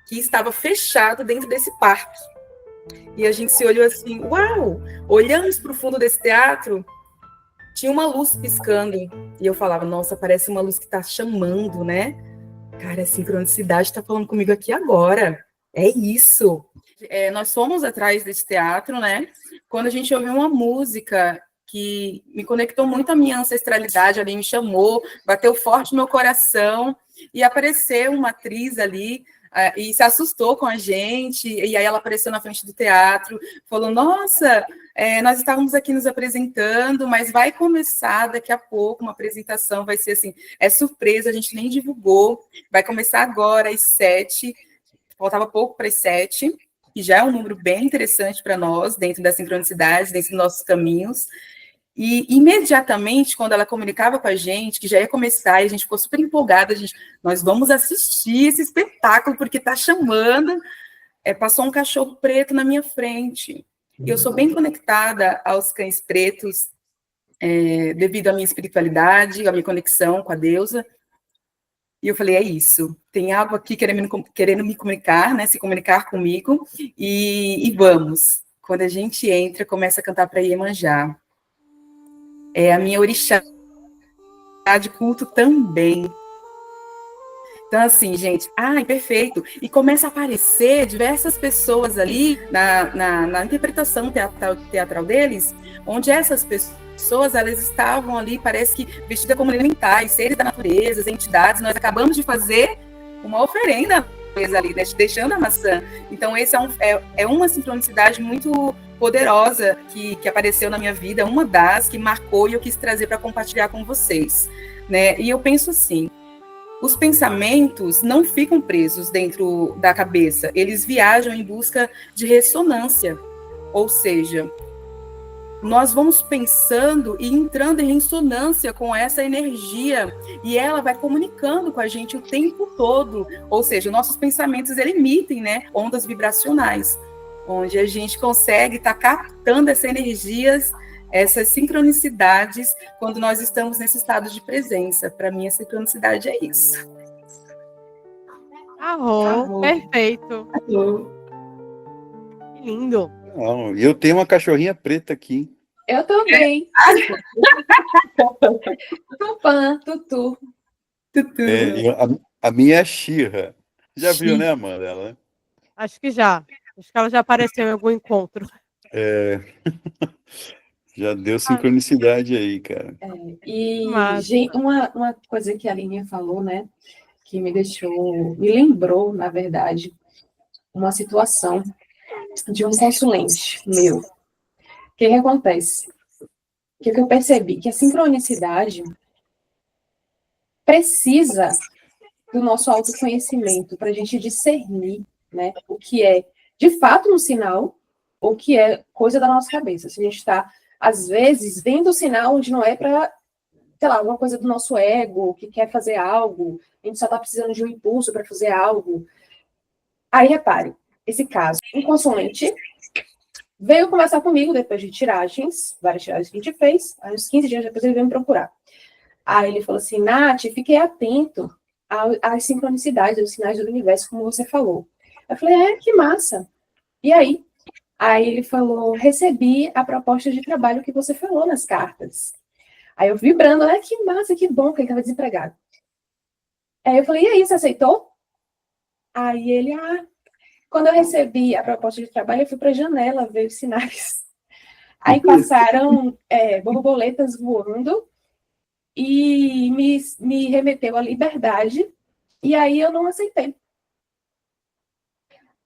que estava fechado dentro desse parque. E a gente se olhou assim, uau! Olhamos para o fundo desse teatro, tinha uma luz piscando. E eu falava, nossa, parece uma luz que está chamando, né? Cara, a sincronicidade está falando comigo aqui agora. É isso. Nós fomos atrás desse teatro, né? Quando a gente ouviu uma música que me conectou muito à minha ancestralidade, ali me chamou, bateu forte no meu coração, e apareceu uma atriz ali, e se assustou com a gente, e aí ela apareceu na frente do teatro, falou, nossa, nós estávamos aqui nos apresentando, mas vai começar daqui a pouco uma apresentação, vai ser assim, é surpresa, a gente nem divulgou, vai começar agora às 7h, faltava pouco para as 7h, que já é um número bem interessante para nós, dentro da sincronicidade, dentro dos nossos caminhos. E imediatamente, quando ela comunicava com a gente, que já ia começar, e a gente ficou super empolgada, nós vamos assistir esse espetáculo, porque está chamando, passou um cachorro preto na minha frente. E eu sou bem conectada aos cães pretos, devido à minha espiritualidade, à minha conexão com a deusa. E eu falei, é isso, tem algo aqui querendo me comunicar, né, se comunicar comigo, e vamos. Quando a gente entra, começa a cantar para Iemanjá. É a minha orixá de culto também. Então, assim, gente, perfeito. E começa a aparecer diversas pessoas ali na interpretação teatral deles, onde essas pessoas, elas estavam ali, parece que vestidas como elementais, seres da natureza, entidades. Nós acabamos de fazer uma oferenda ali, deixando a maçã. Então, esse é uma sincronicidade muito poderosa que apareceu na minha vida, uma das que marcou e eu quis trazer para compartilhar com vocês. né? E eu penso assim, os pensamentos não ficam presos dentro da cabeça, eles viajam em busca de ressonância, ou seja, nós vamos pensando e entrando em ressonância com essa energia e ela vai comunicando com a gente o tempo todo, ou seja, nossos pensamentos emitem, né, ondas vibracionais, onde a gente consegue estar captando essas energias, essas sincronicidades, quando nós estamos nesse estado de presença. Para mim, a sincronicidade é isso. Arrou, perfeito. Que lindo. E eu tenho uma cachorrinha preta aqui. Eu também. Tupã, Tutu. A minha é a Xirra. Já viu, né, Amanda? Ela? Acho que já. Acho que ela já apareceu em algum encontro. Já deu sincronicidade aí, cara. E gente, uma coisa que a Aline falou, né, que me lembrou, na verdade, uma situação de um consulente meu. O que acontece? O que eu percebi? Que a sincronicidade precisa do nosso autoconhecimento para a gente discernir, né, o que é de fato um sinal ou o que é coisa da nossa cabeça. Se a gente está, às vezes, vendo o sinal onde não é para, sei lá, alguma coisa do nosso ego, que quer fazer algo, a gente só está precisando de um impulso para fazer algo. Aí, repare, esse caso, um consulente veio conversar comigo depois de tiragens, várias tiragens que a gente fez, aí uns 15 dias depois ele veio me procurar. Aí ele falou assim, Nath, fiquei atento às sincronicidades, aos sinais do universo, como você falou. Eu falei, que massa. E aí? Aí ele falou, recebi a proposta de trabalho que você falou nas cartas. Aí eu vibrando, né, que massa, que bom, que ele estava desempregado. Aí eu falei, e aí, você aceitou? Aí ele, quando eu recebi a proposta de trabalho, eu fui para a janela ver os sinais. Aí passaram borboletas voando e me remeteu à liberdade, e aí eu não aceitei.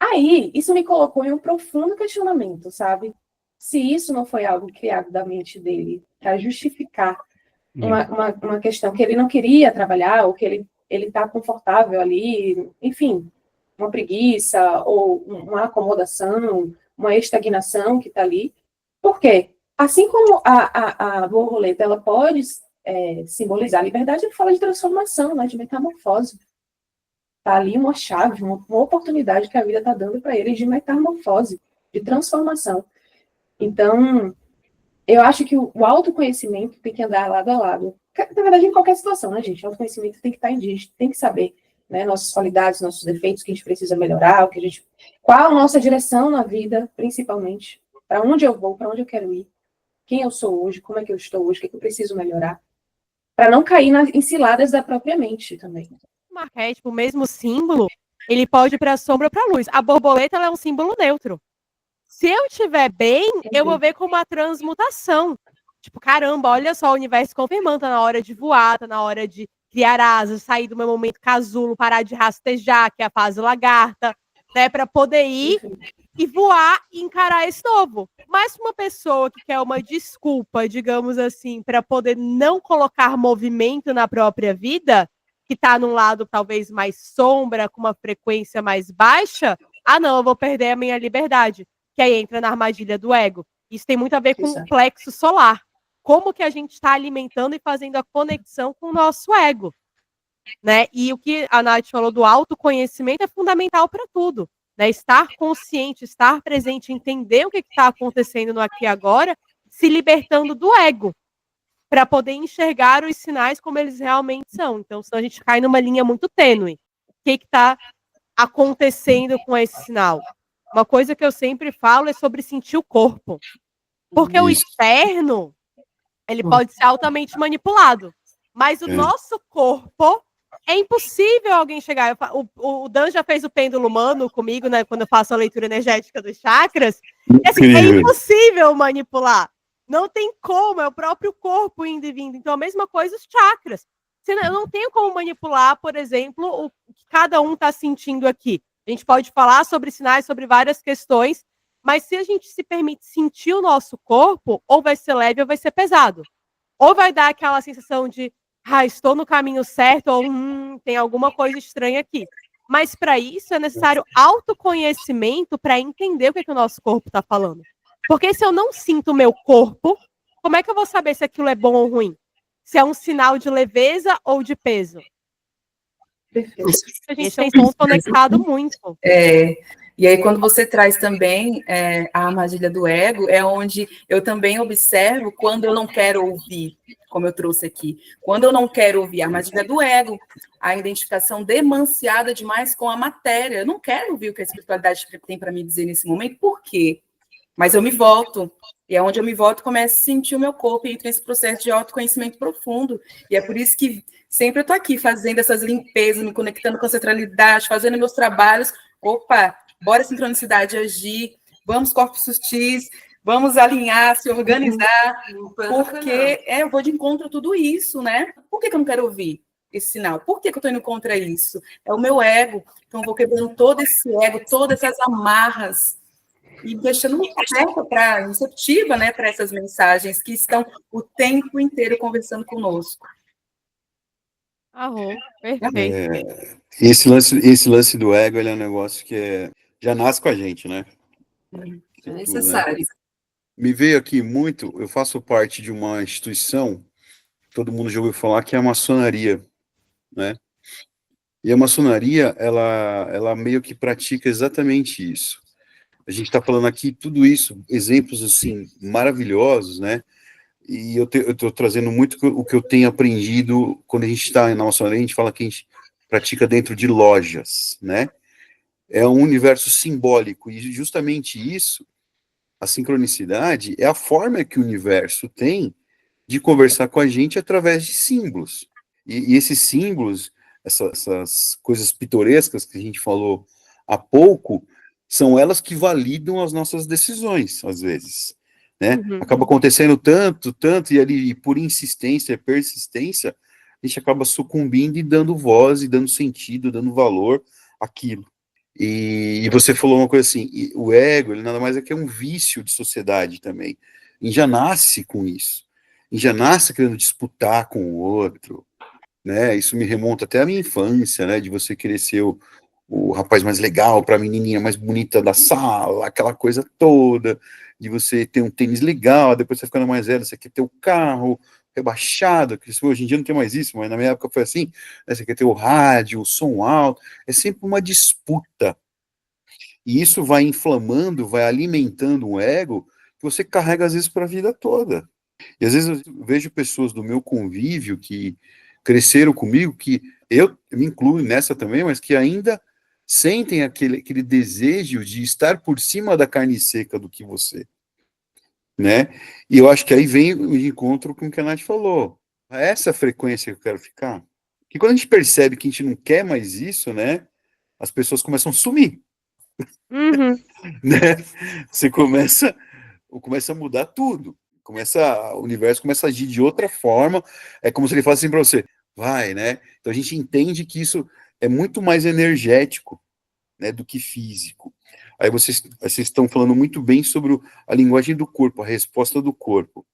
Aí, isso me colocou em um profundo questionamento, sabe? Se isso não foi algo criado da mente dele para justificar uma questão que ele não queria trabalhar, ou que ele está confortável ali, enfim, uma preguiça, ou uma acomodação, uma estagnação que está ali. Por quê? Assim como a borboleta ela pode simbolizar a liberdade, ele fala de transformação, né, de metamorfose. Está ali uma chave, uma oportunidade que a vida está dando para ele de metamorfose, de transformação. Então, eu acho que o autoconhecimento tem que andar lado a lado. Na verdade, em qualquer situação, né, gente? O autoconhecimento tem que estar em dia, a gente tem que saber, né, nossas qualidades, nossos defeitos, o que a gente precisa melhorar, qual a nossa direção na vida, principalmente. Para onde eu vou, para onde eu quero ir, quem eu sou hoje, como é que eu estou hoje, o que eu preciso melhorar. Para não cair nas ciladas da própria mente também. O arquétipo, o mesmo símbolo, ele pode ir para a sombra ou para a luz. A borboleta ela é um símbolo neutro. Se eu estiver bem, eu vou ver como uma transmutação. Tipo, caramba, olha só o universo confirmando, tá na hora de voar, tá na hora de criar asas, sair do meu momento casulo, parar de rastejar, que é a fase lagarta, né, para poder ir e voar e encarar esse novo. Mas uma pessoa que quer uma desculpa, digamos assim, para poder não colocar movimento na própria vida, que está num lado talvez mais sombra, com uma frequência mais baixa, não, eu vou perder a minha liberdade, que aí entra na armadilha do ego. Isso tem muito a ver com o plexo solar. Como que a gente está alimentando e fazendo a conexão com o nosso ego, né? E o que a Nath falou do autoconhecimento é fundamental para tudo, né? Estar consciente, estar presente, entender o que está acontecendo no aqui e agora, se libertando do ego, para poder enxergar os sinais como eles realmente são. Então, senão a gente cai numa linha muito tênue. O que está acontecendo com esse sinal? Uma coisa que eu sempre falo é sobre sentir o corpo. Porque o externo, ele pode ser altamente manipulado. Mas o nosso corpo, é impossível alguém chegar. O Dan já fez o pêndulo humano comigo, né? Quando eu faço a leitura energética dos chakras. Assim, é impossível manipular. Não tem como, é o próprio corpo indo e vindo. Então, a mesma coisa os chakras. Eu não tenho como manipular, por exemplo, o que cada um está sentindo aqui. A gente pode falar sobre sinais, sobre várias questões, mas se a gente se permite sentir o nosso corpo, ou vai ser leve ou vai ser pesado. Ou vai dar aquela sensação de estou no caminho certo ou tem alguma coisa estranha aqui. Mas para isso é necessário autoconhecimento para entender o que o nosso corpo está falando. Porque se eu não sinto o meu corpo, como é que eu vou saber se aquilo é bom ou ruim? Se é um sinal de leveza ou de peso? Perfeito. A gente tem ponto conectado muito. E aí, quando você traz também a armadilha do ego, é onde eu também observo quando eu não quero ouvir, como eu trouxe aqui. Quando eu não quero ouvir a armadilha do ego, a identificação demanciada demais com a matéria. Eu não quero ouvir o que a espiritualidade tem para me dizer nesse momento, por quê? Mas eu me volto. E é onde eu me volto, começo a sentir o meu corpo e entro nesse processo de autoconhecimento profundo. E é por isso que sempre eu estou aqui fazendo essas limpezas, me conectando com a centralidade, fazendo meus trabalhos. Opa, bora sincronicidade agir, vamos corpos sutis, vamos alinhar, se organizar, porque eu vou de encontro a tudo isso, né? Por que eu não quero ouvir esse sinal? Por que eu estou indo contra isso? É o meu ego, então eu vou quebrando todo esse ego, todas essas amarras, e deixando aberta receptiva, né, para essas mensagens que estão o tempo inteiro conversando conosco. Perfeito. Esse lance do ego, ele é um negócio que já nasce com a gente, né? É necessário. Né? Me veio aqui muito, eu faço parte de uma instituição, todo mundo já ouviu falar, que é a maçonaria, né? E a maçonaria, ela meio que pratica exatamente isso. A gente está falando aqui tudo isso, exemplos, assim, maravilhosos, né? E eu estou trazendo muito o que eu tenho aprendido quando a gente está na maçonaria, a gente fala que a gente pratica dentro de lojas, né? É um universo simbólico, e justamente isso, a sincronicidade, é a forma que o universo tem de conversar com a gente através de símbolos. E esses símbolos, essas coisas pitorescas que a gente falou há pouco, são elas que validam as nossas decisões, às vezes. Né? Acaba acontecendo tanto, e ali, por insistência, persistência, a gente acaba sucumbindo e dando voz, e dando sentido, dando valor àquilo. E você falou uma coisa assim, o ego, ele nada mais é que um vício de sociedade também. E já nasce com isso. E já nasce querendo disputar com o outro, né? Isso me remonta até à minha infância, né? De você querer ser o rapaz mais legal para a menininha mais bonita da sala, aquela coisa toda, de você ter um tênis legal, depois você ficando mais velho, você quer ter o carro rebaixado, que hoje em dia não tem mais isso, mas na minha época foi assim, né? Você quer ter o rádio, o som alto, é sempre uma disputa. E isso vai inflamando, vai alimentando um ego que você carrega às vezes para a vida toda. E às vezes eu vejo pessoas do meu convívio que cresceram comigo, que eu me incluo nessa também, mas que ainda sentem aquele desejo de estar por cima da carne seca do que você, né? E eu acho que aí vem o encontro com o que a Nath falou. É essa frequência que eu quero ficar. Que quando a gente percebe que a gente não quer mais isso, né? As pessoas começam a sumir. Né? Você começa a mudar tudo. O universo começa a agir de outra forma. É como se ele falasse assim para você, vai, né? Então a gente entende que isso é muito mais energético, né, do que físico. Aí vocês estão falando muito bem sobre a linguagem do corpo, a resposta do corpo.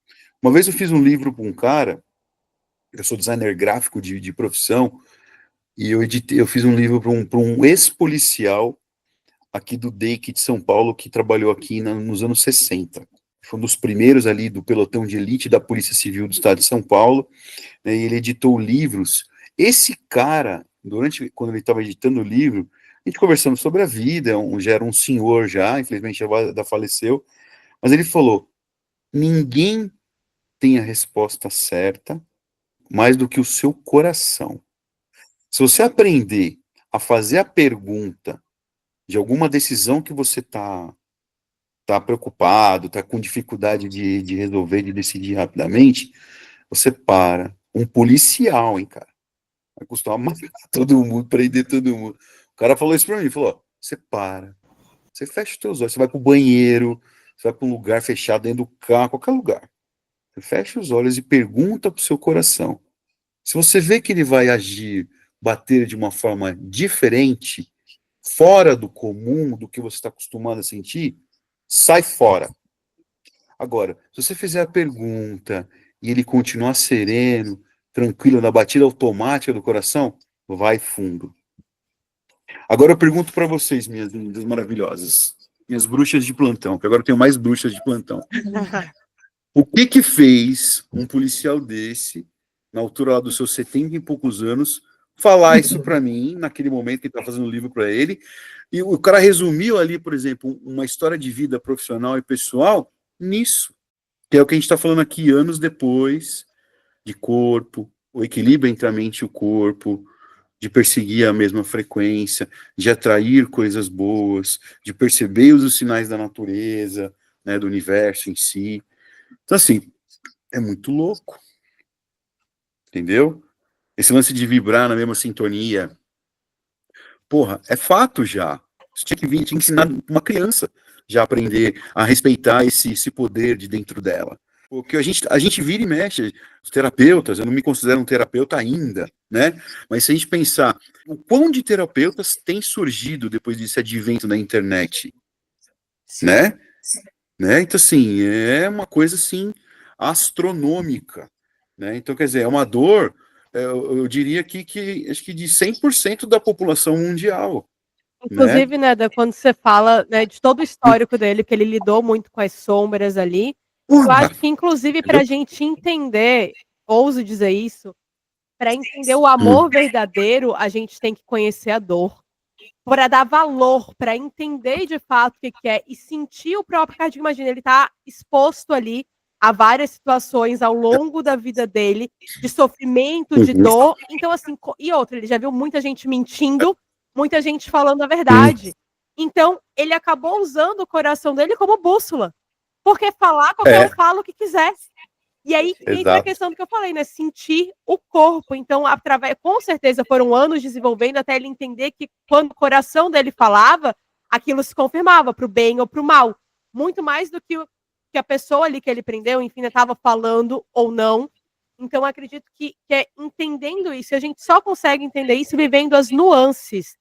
Uma vez eu fiz um livro para um cara, eu sou designer gráfico de profissão, e eu fiz um livro para um ex-policial aqui do DEIC de São Paulo, que trabalhou aqui nos anos 60. Foi um dos primeiros ali do pelotão de elite da Polícia Civil do Estado de São Paulo, né, e ele editou livros. Esse cara, quando ele estava editando o livro, a gente conversando sobre a vida, já era um senhor já, infelizmente já faleceu, mas ele falou, ninguém tem a resposta certa mais do que o seu coração. Se você aprender a fazer a pergunta de alguma decisão que você tá preocupado, tá com dificuldade de resolver, de decidir rapidamente, você para. Um policial, hein, cara? Vai custar matar todo mundo, prender todo mundo. O cara falou isso pra mim, falou, ó, você para, você fecha os teus olhos, você vai pro banheiro, você vai pra um lugar fechado dentro do carro, qualquer lugar. Você fecha os olhos e pergunta pro seu coração. Se você vê que ele vai agir, bater de uma forma diferente, fora do comum, do que você está acostumado a sentir, sai fora. Agora, se você fizer a pergunta e ele continuar sereno, tranquila, na batida automática do coração, vai fundo. Agora eu pergunto para vocês, minhas lindas maravilhosas, minhas bruxas de plantão, que agora eu tenho mais bruxas de plantão. O que fez um policial desse, na altura lá dos seus 70 e poucos anos, falar isso para mim, naquele momento que ele tá fazendo o livro para ele, e o cara resumiu ali, por exemplo, uma história de vida profissional e pessoal nisso, que é o que a gente está falando aqui anos depois, de corpo, o equilíbrio entre a mente e o corpo, de perseguir a mesma frequência, de atrair coisas boas, de perceber os sinais da natureza, né, do universo em si. Então, assim, é muito louco. Entendeu? Esse lance de vibrar na mesma sintonia. Porra, é fato já. Isso tinha que vir, tinha que ensinar uma criança já a aprender a respeitar esse poder de dentro dela. Porque a gente vira e mexe, os terapeutas, eu não me considero um terapeuta ainda, né? Mas se a gente pensar, o quão de terapeutas tem surgido depois desse advento da internet, né? Então, assim, é uma coisa, assim, astronômica, né? Então, quer dizer, é uma dor, eu diria que acho que de 100% da população mundial. Inclusive, né, quando você fala, né, de todo o histórico dele, que ele lidou muito com as sombras ali, eu acho que, inclusive, para a gente entender, ouso dizer isso, para entender o amor verdadeiro, a gente tem que conhecer a dor. Para dar valor, para entender de fato o que é e sentir o próprio cardíaco. Imagina, ele está exposto ali a várias situações ao longo da vida dele, de sofrimento, de dor. Então, assim, e outra, ele já viu muita gente mentindo, muita gente falando a verdade. Então, ele acabou usando o coração dele como bússola. Porque falar, qualquer um fala o que quiser. E aí entra a questão do que eu falei, né? Sentir o corpo. Então, com certeza foram anos desenvolvendo até ele entender que quando o coração dele falava, aquilo se confirmava para o bem ou para o mal. Muito mais do que a pessoa ali que ele prendeu, enfim, estava falando ou não. Então, acredito que é entendendo isso, a gente só consegue entender isso vivendo as nuances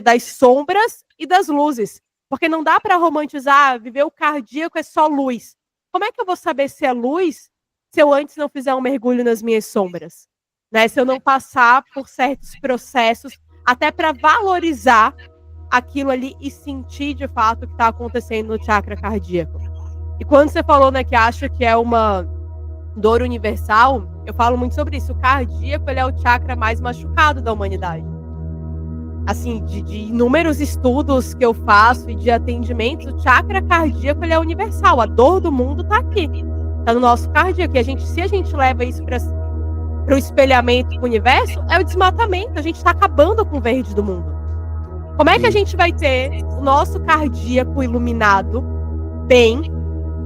das sombras e das luzes. Porque não dá para romantizar, viver o cardíaco é só luz. Como é que eu vou saber se é luz se eu antes não fizer um mergulho nas minhas sombras? Né? Se eu não passar por certos processos, até para valorizar aquilo ali e sentir de fato o que está acontecendo no chakra cardíaco. E quando você falou, né, que acha que é uma dor universal, eu falo muito sobre isso. O cardíaco, ele é o chakra mais machucado da humanidade. Assim, de inúmeros estudos que eu faço e de atendimentos, o chakra cardíaco, ele é universal. A dor do mundo está aqui. Está no nosso cardíaco. E se a gente leva isso para o espelhamento do universo, é o desmatamento. A gente está acabando com o verde do mundo. Como é que a gente vai ter o nosso cardíaco iluminado bem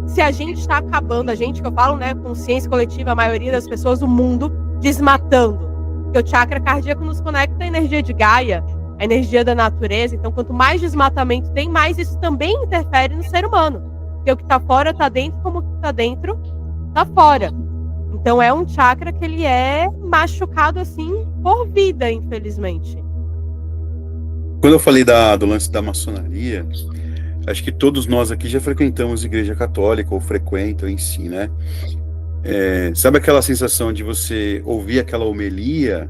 se a gente está acabando, a gente que eu falo, né, consciência coletiva, a maioria das pessoas do mundo, desmatando? Porque o chakra cardíaco nos conecta à energia de Gaia, a energia da natureza. Então, quanto mais desmatamento tem, mais isso também interfere no ser humano. Porque o que está fora está dentro, como o que está dentro está fora. Então, é um chakra que ele é machucado, assim, por vida, infelizmente. Quando eu falei do lance da maçonaria, acho que todos nós aqui já frequentamos igreja católica, ou frequentam em si, né? Sabe aquela sensação de você ouvir aquela homilia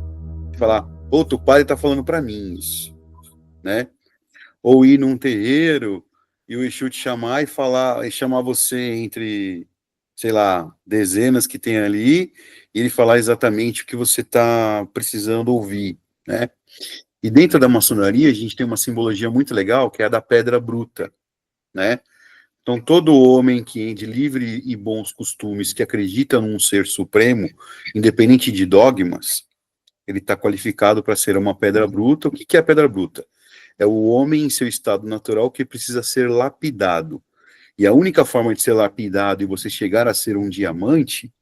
e falar, pô, teu padre tá falando para mim isso, né? Ou ir num terreiro e o Exu te chamar e chamar você entre, sei lá, dezenas que tem ali, e ele falar exatamente o que você está precisando ouvir, né? E dentro da maçonaria a gente tem uma simbologia muito legal, que é a da pedra bruta, né? Então todo homem que é de livre e bons costumes, que acredita num ser supremo, independente de dogmas, ele está qualificado para ser uma pedra bruta. O que é a pedra bruta? É o homem em seu estado natural que precisa ser lapidado. E a única forma de ser lapidado e você chegar a ser um diamante,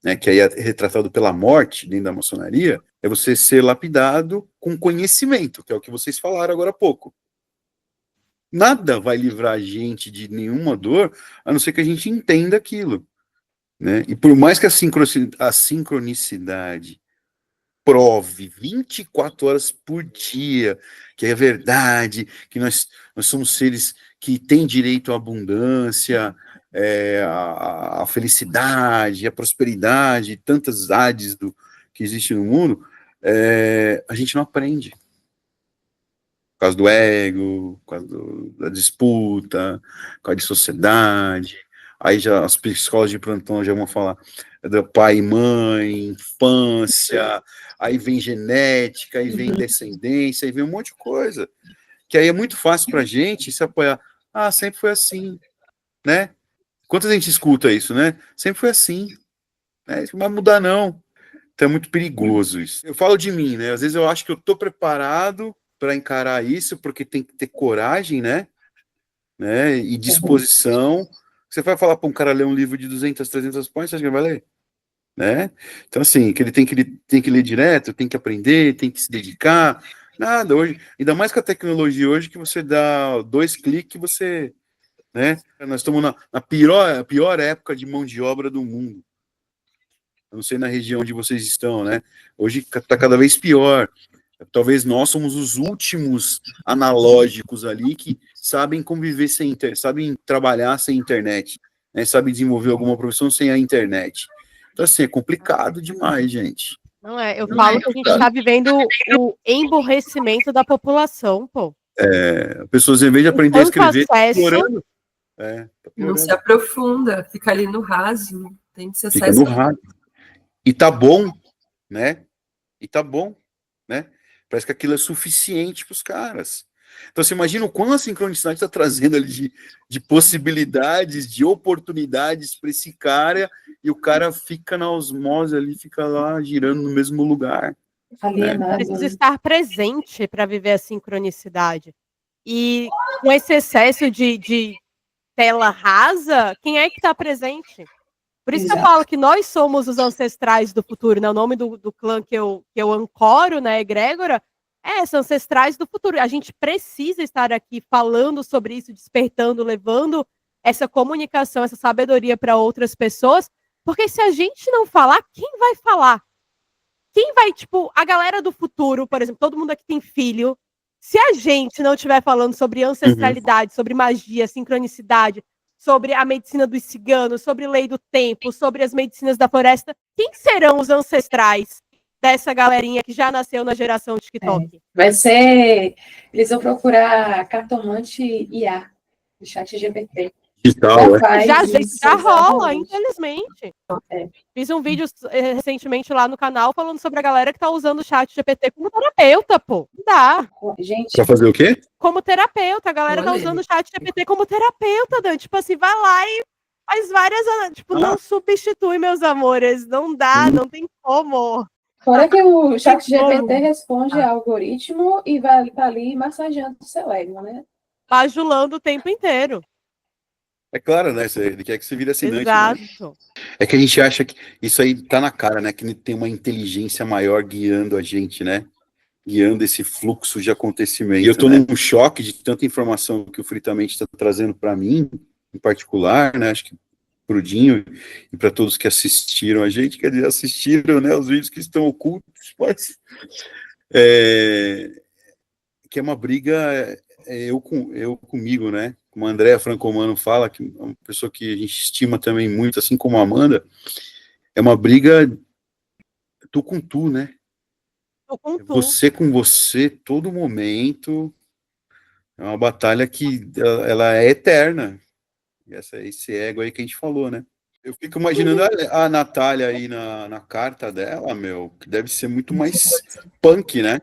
né, que aí é retratado pela morte dentro da maçonaria, é você ser lapidado com conhecimento, que é o que vocês falaram agora há pouco. Nada vai livrar a gente de nenhuma dor, a não ser que a gente entenda aquilo, né? E por mais que a sincronicidade prove 24 horas por dia que é verdade, que nós somos seres que têm direito à abundância, a felicidade, a prosperidade, tantas ades que existe no mundo, a gente não aprende. Por causa do ego, por causa da disputa, por causa de sociedade. Aí já as psicólogas de plantão já vão falar do pai e mãe, infância, aí vem genética, aí vem descendência, aí vem um monte de coisa. Que aí é muito fácil pra gente se apoiar. Ah, sempre foi assim, né? Quantas a gente escuta isso, né? Sempre foi assim, né? Isso não vai mudar, não. Então é muito perigoso isso. Eu falo de mim, né? Às vezes eu acho que eu tô preparado para encarar isso, porque tem que ter coragem, né? E disposição. Você vai falar para um cara ler um livro de 200, 300 páginas, você acha que ele vai ler? Né? Então, assim, que ele tem que ler direto, tem que aprender, tem que se dedicar. Nada, hoje, ainda mais com a tecnologia hoje, que você dá 2 cliques, você, né? Nós estamos na pior época de mão de obra do mundo. Eu não sei na região onde vocês estão, né? Hoje está cada vez pior. Talvez nós somos os últimos analógicos ali que sabem conviver sabem trabalhar sem internet, né? Sabem desenvolver alguma profissão sem a internet. Então, assim, é complicado demais, gente. Não é, eu falo que a gente está vivendo o emburrecimento da população, pô. Pessoas, em vez de aprender a escrever, acesso, piorando. Não se aprofunda, fica ali no raso, tem que se fica no raso. E tá bom, né? Parece que aquilo é suficiente para os caras. Então, você imagina o quão a sincronicidade está trazendo ali de possibilidades, de oportunidades para esse cara, e o cara fica na osmose ali, fica lá girando no mesmo lugar. Precisa estar presente para viver a sincronicidade. E com esse excesso de tela rasa, quem é que está presente? Por isso que eu falo que nós somos os ancestrais do futuro, né? O nome do clã que eu ancoro, né, egrégora, são ancestrais do futuro. A gente precisa estar aqui falando sobre isso, despertando, levando essa comunicação, essa sabedoria para outras pessoas, porque se a gente não falar, quem vai falar? Quem vai, tipo, a galera do futuro, por exemplo, todo mundo aqui tem filho, se a gente não estiver falando sobre ancestralidade, sobre magia, sincronicidade, sobre a medicina dos ciganos, sobre lei do tempo, sobre as medicinas da floresta, quem serão os ancestrais dessa galerinha que já nasceu na geração TikTok? Vai ser... Eles vão procurar cartomante IA, do chat GPT. Já rola, infelizmente. Fiz um vídeo recentemente lá no canal falando sobre a galera que tá usando o chat GPT como terapeuta, pô. Não dá. Gente, pra fazer o quê? Como terapeuta. A galera tá usando o chat GPT como terapeuta, Dan. Tipo assim, vai lá e faz várias... Tipo, não substitui, meus amores. Não dá, não tem como. Fora que o chat GPT responde ao algoritmo e vai estar ali massageando o seu ego, né? Bajulando o tempo inteiro. É claro, né? Ele quer que você vire assinante. Exato. Né? É que a gente acha que isso aí tá na cara, né? Que tem uma inteligência maior guiando a gente, né? Guiando esse fluxo de acontecimento. E eu tô num choque de tanta informação que o Fritamente está trazendo para mim, em particular, né? Acho que pro Dinho e para todos que assistiram a gente, quer dizer, assistiram, né? Os vídeos que estão ocultos, mas... que é uma briga eu comigo, né? Como a Andréa Francomano fala, que é uma pessoa que a gente estima também muito, assim como a Amanda, é uma briga tu com tu, né? Você com você, todo momento, é uma batalha que ela é eterna. Esse ego aí que a gente falou, né? Eu fico imaginando a Natália aí na carta dela, que deve ser muito mais punk, né?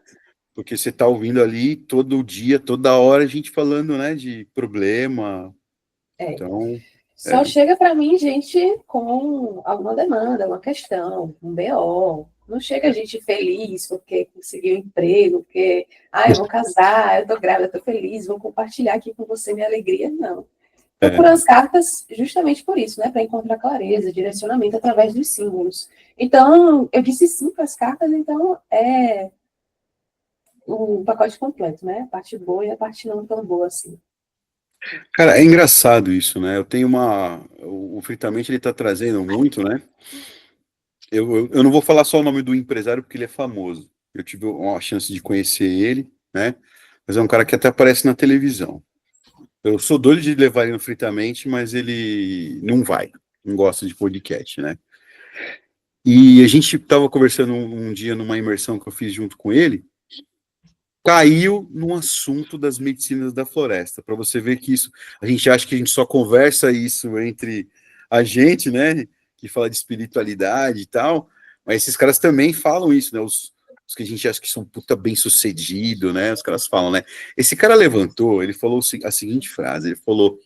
Porque você tá ouvindo ali todo dia, toda hora, a gente falando, né, de problema. Então, só chega para mim gente com alguma demanda, uma questão, um BO. Não chega gente feliz porque conseguiu emprego, porque, eu vou casar, eu tô grávida, eu tô feliz, vou compartilhar aqui com você minha alegria. Não. Procuro as cartas justamente por isso, né, para encontrar clareza, direcionamento através dos símbolos. Então, eu disse sim para as cartas, então o pacote completo, né? A parte boa e a parte não tão boa assim. Cara, é engraçado isso, né? Eu tenho o Fritamente, ele tá trazendo muito, né? Eu não vou falar só o nome do empresário, porque ele é famoso. Eu tive uma chance de conhecer ele, né? Mas é um cara que até aparece na televisão. Eu sou doido de levar ele no Fritamente, mas ele não vai. Não gosta de podcast, né? E a gente estava conversando um dia numa imersão que eu fiz junto com ele, caiu no assunto das medicinas da floresta, para você ver que isso, a gente acha que a gente só conversa isso entre a gente, né, que fala de espiritualidade e tal, mas esses caras também falam isso, né, os que a gente acha que são puta bem sucedido, né, os caras falam, né, esse cara levantou, ele falou a seguinte frase, ele falou,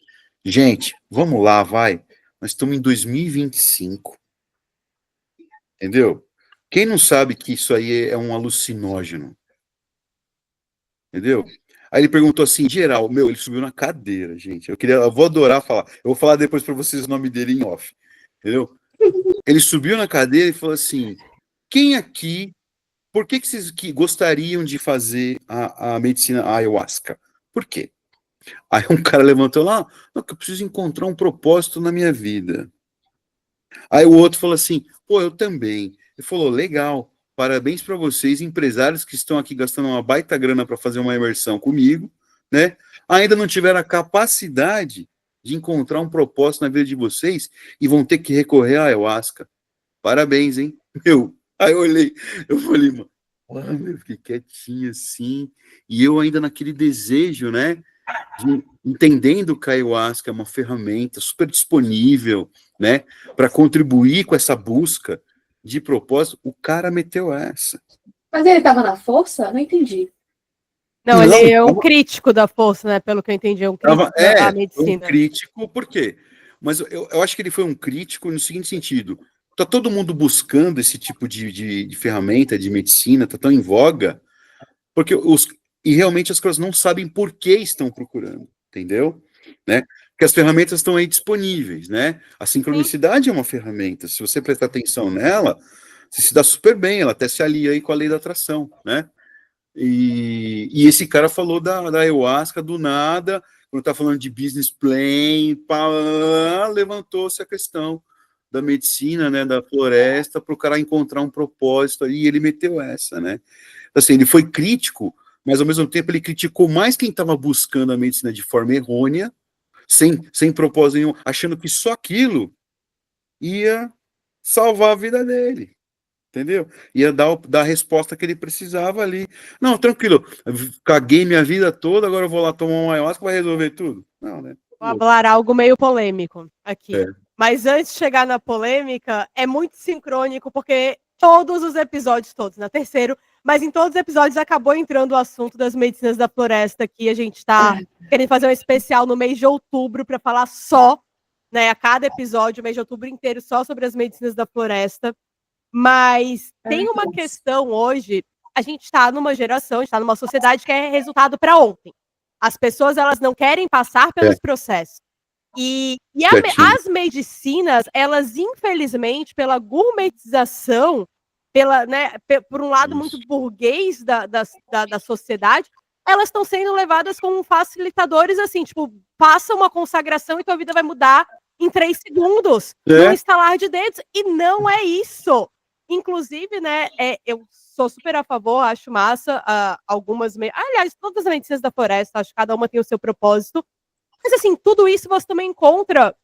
gente, vamos lá, vai, nós estamos em 2025, entendeu? Quem não sabe que isso aí é um alucinógeno? Entendeu? Aí ele perguntou assim, em geral, ele subiu na cadeira, gente. Eu vou adorar falar. Eu vou falar depois para vocês o nome dele em off. Entendeu? Ele subiu na cadeira e falou assim: quem aqui, por que vocês gostariam de fazer a medicina ayahuasca? Por quê? Aí um cara levantou lá, não, que eu preciso encontrar um propósito na minha vida. Aí o outro falou assim, pô, eu também. Ele falou, legal. Parabéns para vocês, empresários que estão aqui gastando uma baita grana para fazer uma imersão comigo, né? Ainda não tiveram a capacidade de encontrar um propósito na vida de vocês e vão ter que recorrer à ayahuasca. Parabéns, hein? Aí eu falei, mano, eu fiquei quietinho assim, e eu ainda naquele desejo, né? Entendendo que a ayahuasca é uma ferramenta super disponível, né? Para contribuir com essa busca de propósito, o cara meteu essa. Mas ele estava na força? Não entendi. Não, ele é um crítico da força, né? Pelo que eu entendi, é um crítico da medicina. Um crítico, por quê? Mas eu acho que ele foi um crítico no seguinte sentido, tá todo mundo buscando esse tipo de ferramenta, de medicina, tá tão em voga, porque e realmente as pessoas não sabem por que estão procurando, entendeu? Né? Porque as ferramentas estão aí disponíveis, né? A sincronicidade é uma ferramenta, se você prestar atenção nela, você se dá super bem, ela até se alia aí com a lei da atração, né? E esse cara falou da ayahuasca do nada, quando tá falando de business plan, levantou-se a questão da medicina, né, da floresta, para o cara encontrar um propósito aí, e ele meteu essa, né? Assim, ele foi crítico, mas ao mesmo tempo ele criticou mais quem estava buscando a medicina de forma errônea, sem propósito nenhum, achando que só aquilo ia salvar a vida dele, entendeu? Ia dar a resposta que ele precisava ali. Não, tranquilo, caguei minha vida toda, agora eu vou lá tomar uma ayahuasca, vai resolver tudo? Não, né? Vou falar algo meio polêmico aqui. É. Mas antes de chegar na polêmica, é muito sincrônico, porque todos os episódios, na terceiro, mas em todos os episódios acabou entrando o assunto das medicinas da floresta, que a gente está querendo fazer um especial no mês de outubro para falar só, né, a cada episódio, o mês de outubro inteiro, só sobre as medicinas da floresta. Mas tem uma questão hoje, a gente está numa geração, a gente está numa sociedade que é resultado para ontem. As pessoas, elas não querem passar pelos processos. E as medicinas, elas, infelizmente, pela gourmetização, por um lado muito burguês da sociedade, elas estão sendo levadas como facilitadores, assim, tipo, passa uma consagração e tua vida vai mudar em 3 segundos, num estalar de dedos, e não é isso. Inclusive, né, eu sou super a favor, acho massa, aliás, todas as medicinas da floresta, acho que cada uma tem o seu propósito, mas assim, tudo isso você também encontra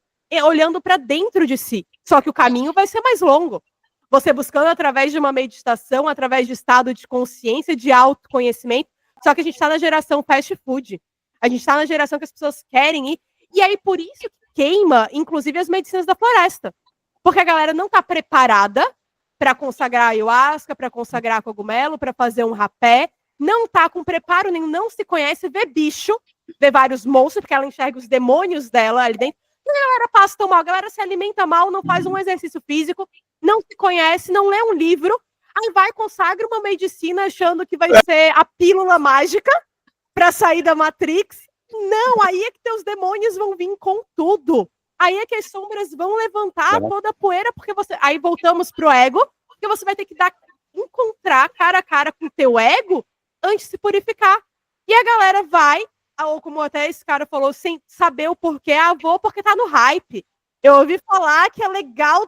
olhando para dentro de si, só que o caminho vai ser mais longo. Você buscando através de uma meditação, através de estado de consciência, de autoconhecimento, só que a gente está na geração fast food, a gente está na geração que as pessoas querem ir, e aí por isso que queima, inclusive, as medicinas da floresta, porque a galera não está preparada para consagrar ayahuasca, para consagrar cogumelo, para fazer um rapé, não tá com preparo nenhum, não se conhece, vê bicho, vê vários monstros, porque ela enxerga os demônios dela ali dentro, e a galera passa tão mal, a galera se alimenta mal, não faz um exercício físico, não se conhece, não lê um livro, aí vai, consagra uma medicina achando que vai ser a pílula mágica para sair da Matrix. Não, aí é que teus demônios vão vir com tudo. Aí é que as sombras vão levantar toda a poeira, porque aí voltamos pro ego, porque você vai ter que encontrar cara a cara com o teu ego antes de se purificar. E a galera vai, ou como até esse cara falou, sem saber o porquê, vou porque tá no hype. Eu ouvi falar que é legal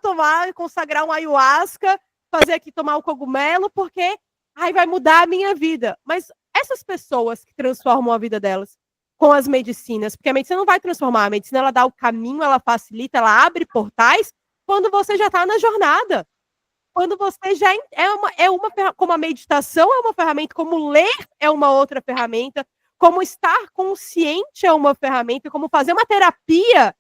consagrar um ayahuasca, fazer aqui, tomar um cogumelo, porque vai mudar a minha vida. Mas essas pessoas que transformam a vida delas com as medicinas, porque a medicina não vai transformar, a medicina ela dá o caminho, ela facilita, ela abre portais quando você já está na jornada. quando você já como a meditação é uma ferramenta, como ler é uma outra ferramenta, como estar consciente é uma ferramenta, como fazer uma terapia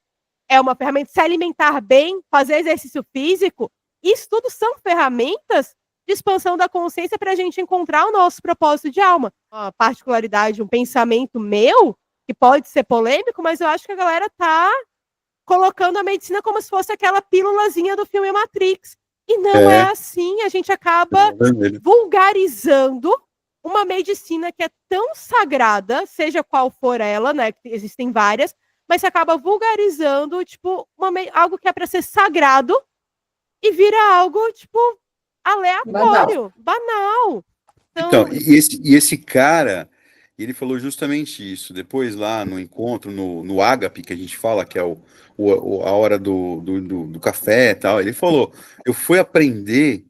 é uma ferramenta, se alimentar bem, fazer exercício físico, isso tudo são ferramentas de expansão da consciência para a gente encontrar o nosso propósito de alma. Uma particularidade, um pensamento meu, que pode ser polêmico, mas eu acho que a galera tá colocando a medicina como se fosse aquela pílulazinha do filme Matrix. E não é assim, a gente acaba vulgarizando uma medicina que é tão sagrada, seja qual for ela, né, que existem várias, mas você acaba vulgarizando, tipo, algo que é para ser sagrado e vira algo, tipo, aleatório, banal. Então, e esse cara, ele falou justamente isso. Depois, lá no encontro, no ágape, que a gente fala, que é a hora do café e tal, ele falou: eu fui aprender,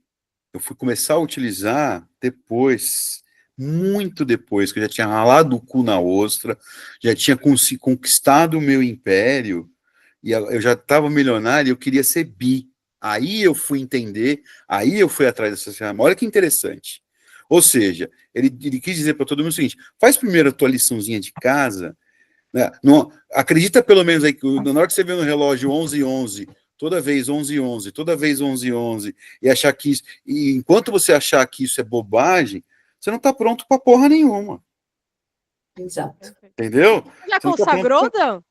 eu fui começar a utilizar depois, muito depois, que eu já tinha ralado o cu na ostra, já tinha conquistado o meu império, e eu já estava milionário e eu queria ser bi. Aí eu fui entender, aí eu fui atrás dessa ferramenta. Olha que interessante. Ou seja, ele quis dizer para todo mundo o seguinte: faz primeiro a tua liçãozinha de casa, né? Não, acredita pelo menos aí que na hora que você vê no relógio 11h11, toda vez 11h11, toda vez 11h11, e achar que isso, e enquanto você achar que isso é bobagem, você não está pronto para porra nenhuma. Exato. Entendeu? Já consagrou, Dan?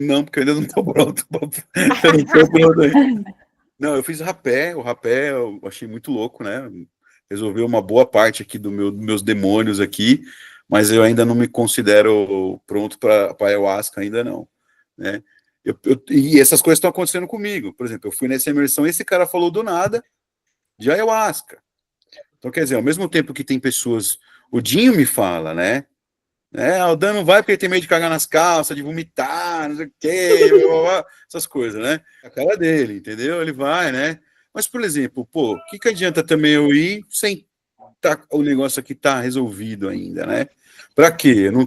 Não, porque eu ainda não estou pronto. Eu não tô pronto ainda. Não, eu fiz rapé, o rapé eu achei muito louco, né? Resolveu uma boa parte aqui dos meus demônios aqui, mas eu ainda não me considero pronto para ayahuasca, ainda não, né? E essas coisas estão acontecendo comigo. Por exemplo, eu fui nessa imersão e esse cara falou do nada de ayahuasca. Então, quer dizer, ao mesmo tempo que tem pessoas... O Dinho me fala, né? O Dan não vai porque ele tem medo de cagar nas calças, de vomitar, não sei o quê, blá, blá, blá, essas coisas, né? A cara dele, entendeu? Ele vai, né? Mas, por exemplo, pô, o que adianta também eu ir sem o negócio aqui tá resolvido ainda, né? Para quê? Não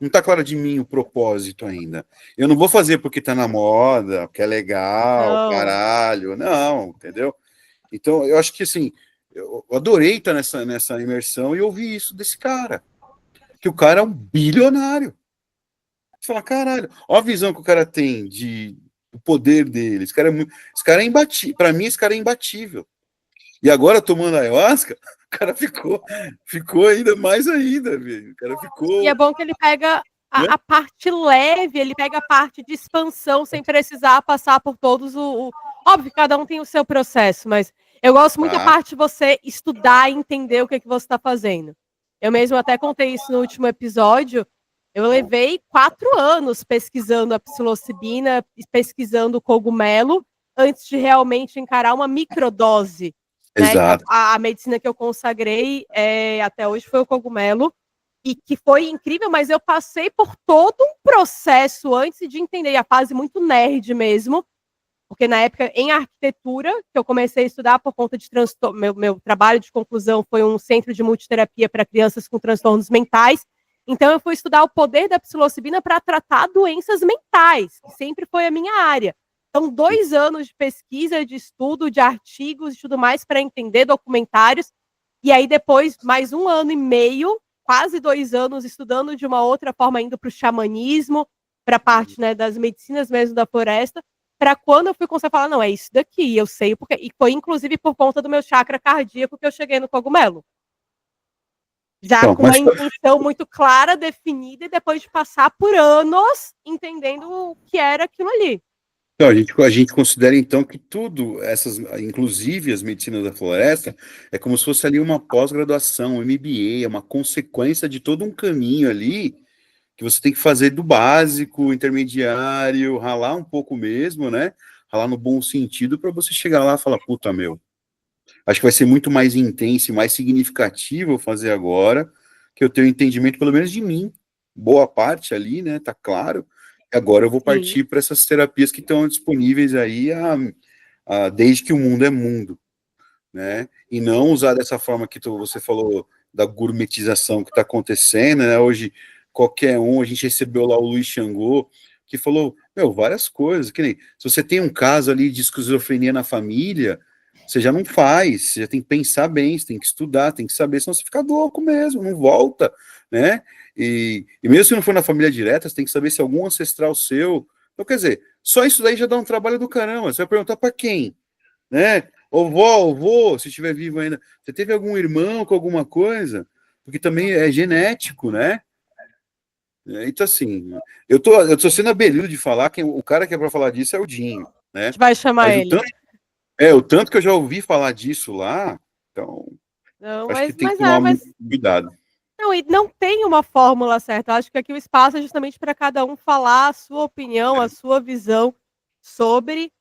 tá claro de mim o propósito ainda. Eu não vou fazer porque tá na moda, porque é legal, Não. caralho, não, entendeu? Então, eu acho que, assim, eu adorei estar nessa imersão e ouvir isso desse cara. Que o cara é um bilionário. Você fala, caralho, olha a visão que o cara tem do poder dele. Esse cara é imbatível. Para mim, esse cara é imbatível. E agora, tomando ayahuasca, o cara ficou ainda mais ainda, velho. O cara ficou... E é bom que ele pega a parte leve, ele pega a parte de expansão sem precisar passar por todos Óbvio, cada um tem o seu processo, mas eu gosto muito da parte de você estudar e entender o que você está fazendo. Eu mesmo até contei isso no último episódio. Eu levei 4 anos pesquisando a psilocibina, pesquisando o cogumelo, antes de realmente encarar uma microdose. Né? Exato. A medicina que eu consagrei até hoje foi o cogumelo, e que foi incrível, mas eu passei por todo um processo antes de entender, a fase muito nerd mesmo, porque na época, em arquitetura, que eu comecei a estudar por conta de transtorno, meu trabalho de conclusão foi um centro de multiterapia para crianças com transtornos mentais, então eu fui estudar o poder da psilocibina para tratar doenças mentais, que sempre foi a minha área. Então, 2 anos de pesquisa, de estudo, de artigos e tudo mais para entender documentários, e aí depois, mais 1 ano e meio, quase 2 anos, estudando de uma outra forma, indo para o xamanismo, para a parte, né, das medicinas mesmo da floresta, para quando eu fui conseguir falar, não, é isso daqui, eu sei, porque, e foi inclusive por conta do meu chakra cardíaco que eu cheguei no cogumelo. Já então, com uma intenção muito clara, definida, e depois de passar por anos entendendo o que era aquilo ali. Então, a gente considera, então, que tudo, inclusive as medicinas da floresta, é como se fosse ali uma pós-graduação, um MBA, uma consequência de todo um caminho ali, que você tem que fazer do básico, intermediário, ralar um pouco mesmo, né? Ralar no bom sentido, para você chegar lá e falar, puta, meu, acho que vai ser muito mais intenso e mais significativo eu fazer agora, que eu tenho entendimento, pelo menos de mim, boa parte ali, né? Tá claro. Agora eu vou partir para essas terapias que estão disponíveis aí desde que o mundo é mundo, né? E não usar dessa forma que você falou da gourmetização que está acontecendo, né? Hoje, qualquer um, a gente recebeu lá o Luiz Xangô, que falou, várias coisas, que nem, se você tem um caso ali de esquizofrenia na família, você já não faz, você já tem que pensar bem, você tem que estudar, tem que saber, senão você fica louco mesmo, não volta, né? E mesmo se não for na família direta, você tem que saber se algum ancestral seu. Então, quer dizer, só isso daí já dá um trabalho do caramba. Você vai perguntar para quem, né? Ô vó, ô vô, se estiver vivo ainda, você teve algum irmão com alguma coisa? Porque também é genético, né? Então, assim, eu tô sendo abelhudo de falar que o cara que é para falar disso é o Dinho, A né? gente vai chamar Mas ele. o tanto que eu já ouvi falar disso lá, então, Não, acho que tem que mas tomar muito cuidado. não, e não tem uma fórmula certa. Eu acho que aqui o espaço é justamente para cada um falar a sua opinião, a sua visão sobre,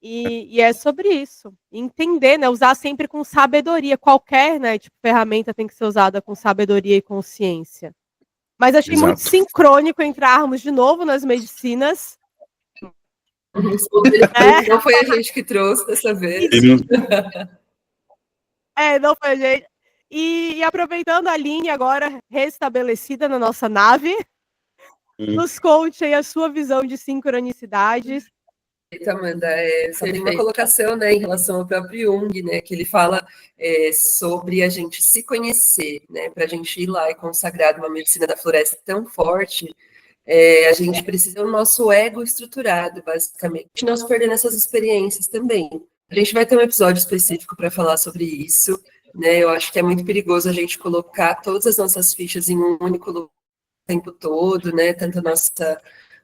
e é sobre isso. Entender, né? Usar sempre com sabedoria. Qualquer, né, tipo, ferramenta tem que ser usada com sabedoria e consciência. Mas achei muito Exato. sincrônico entrarmos de novo nas medicinas. Não foi a gente que trouxe dessa vez. Não foi a gente. E aproveitando a linha agora restabelecida na nossa nave, nos conte aí a sua visão de sincronicidades. Amanda, só tem uma colocação, né, em relação ao próprio Jung, né, que ele fala sobre a gente se conhecer, né, para a gente ir lá e consagrar uma medicina da floresta tão forte, a gente precisa do nosso ego estruturado, basicamente, não se perder nessas experiências também. A gente vai ter um episódio específico para falar sobre isso, né, eu acho que é muito perigoso a gente colocar todas as nossas fichas em um único lugar o tempo todo, né, tanto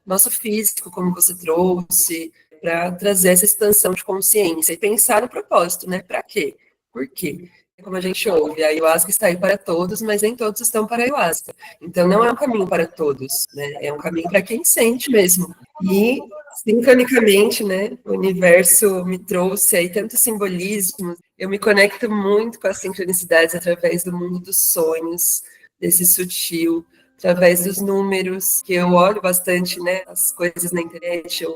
nosso físico, como você trouxe, para trazer essa expansão de consciência e pensar no propósito, né? Para quê? Por quê? Como a gente ouve, a ayahuasca está aí para todos, mas nem todos estão para a ayahuasca. Então, não é um caminho para todos, né? É um caminho para quem sente mesmo. E, sincronicamente, né? O universo me trouxe aí tanto simbolismo. Eu me conecto muito com as sincronicidades através do mundo dos sonhos, desse sutil, através dos números, que eu olho bastante, né? As coisas na internet,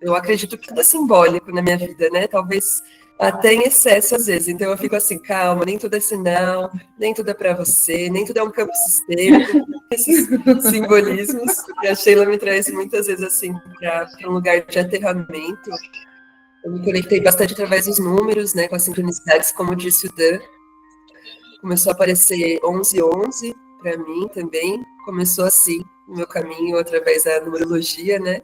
eu acredito que tudo é simbólico na minha vida, né? Talvez até em excesso às vezes. Então eu fico assim, calma, nem tudo é sinal, nem tudo é para você, nem tudo é um campo sistêmico. Esses simbolismos que a Sheila me traz muitas vezes assim para um lugar de aterramento. Eu me conectei bastante através dos números, né? Com as sincronicidades, como disse o Dan. Começou a aparecer 1111 para mim também. Começou assim o meu caminho através da numerologia, né?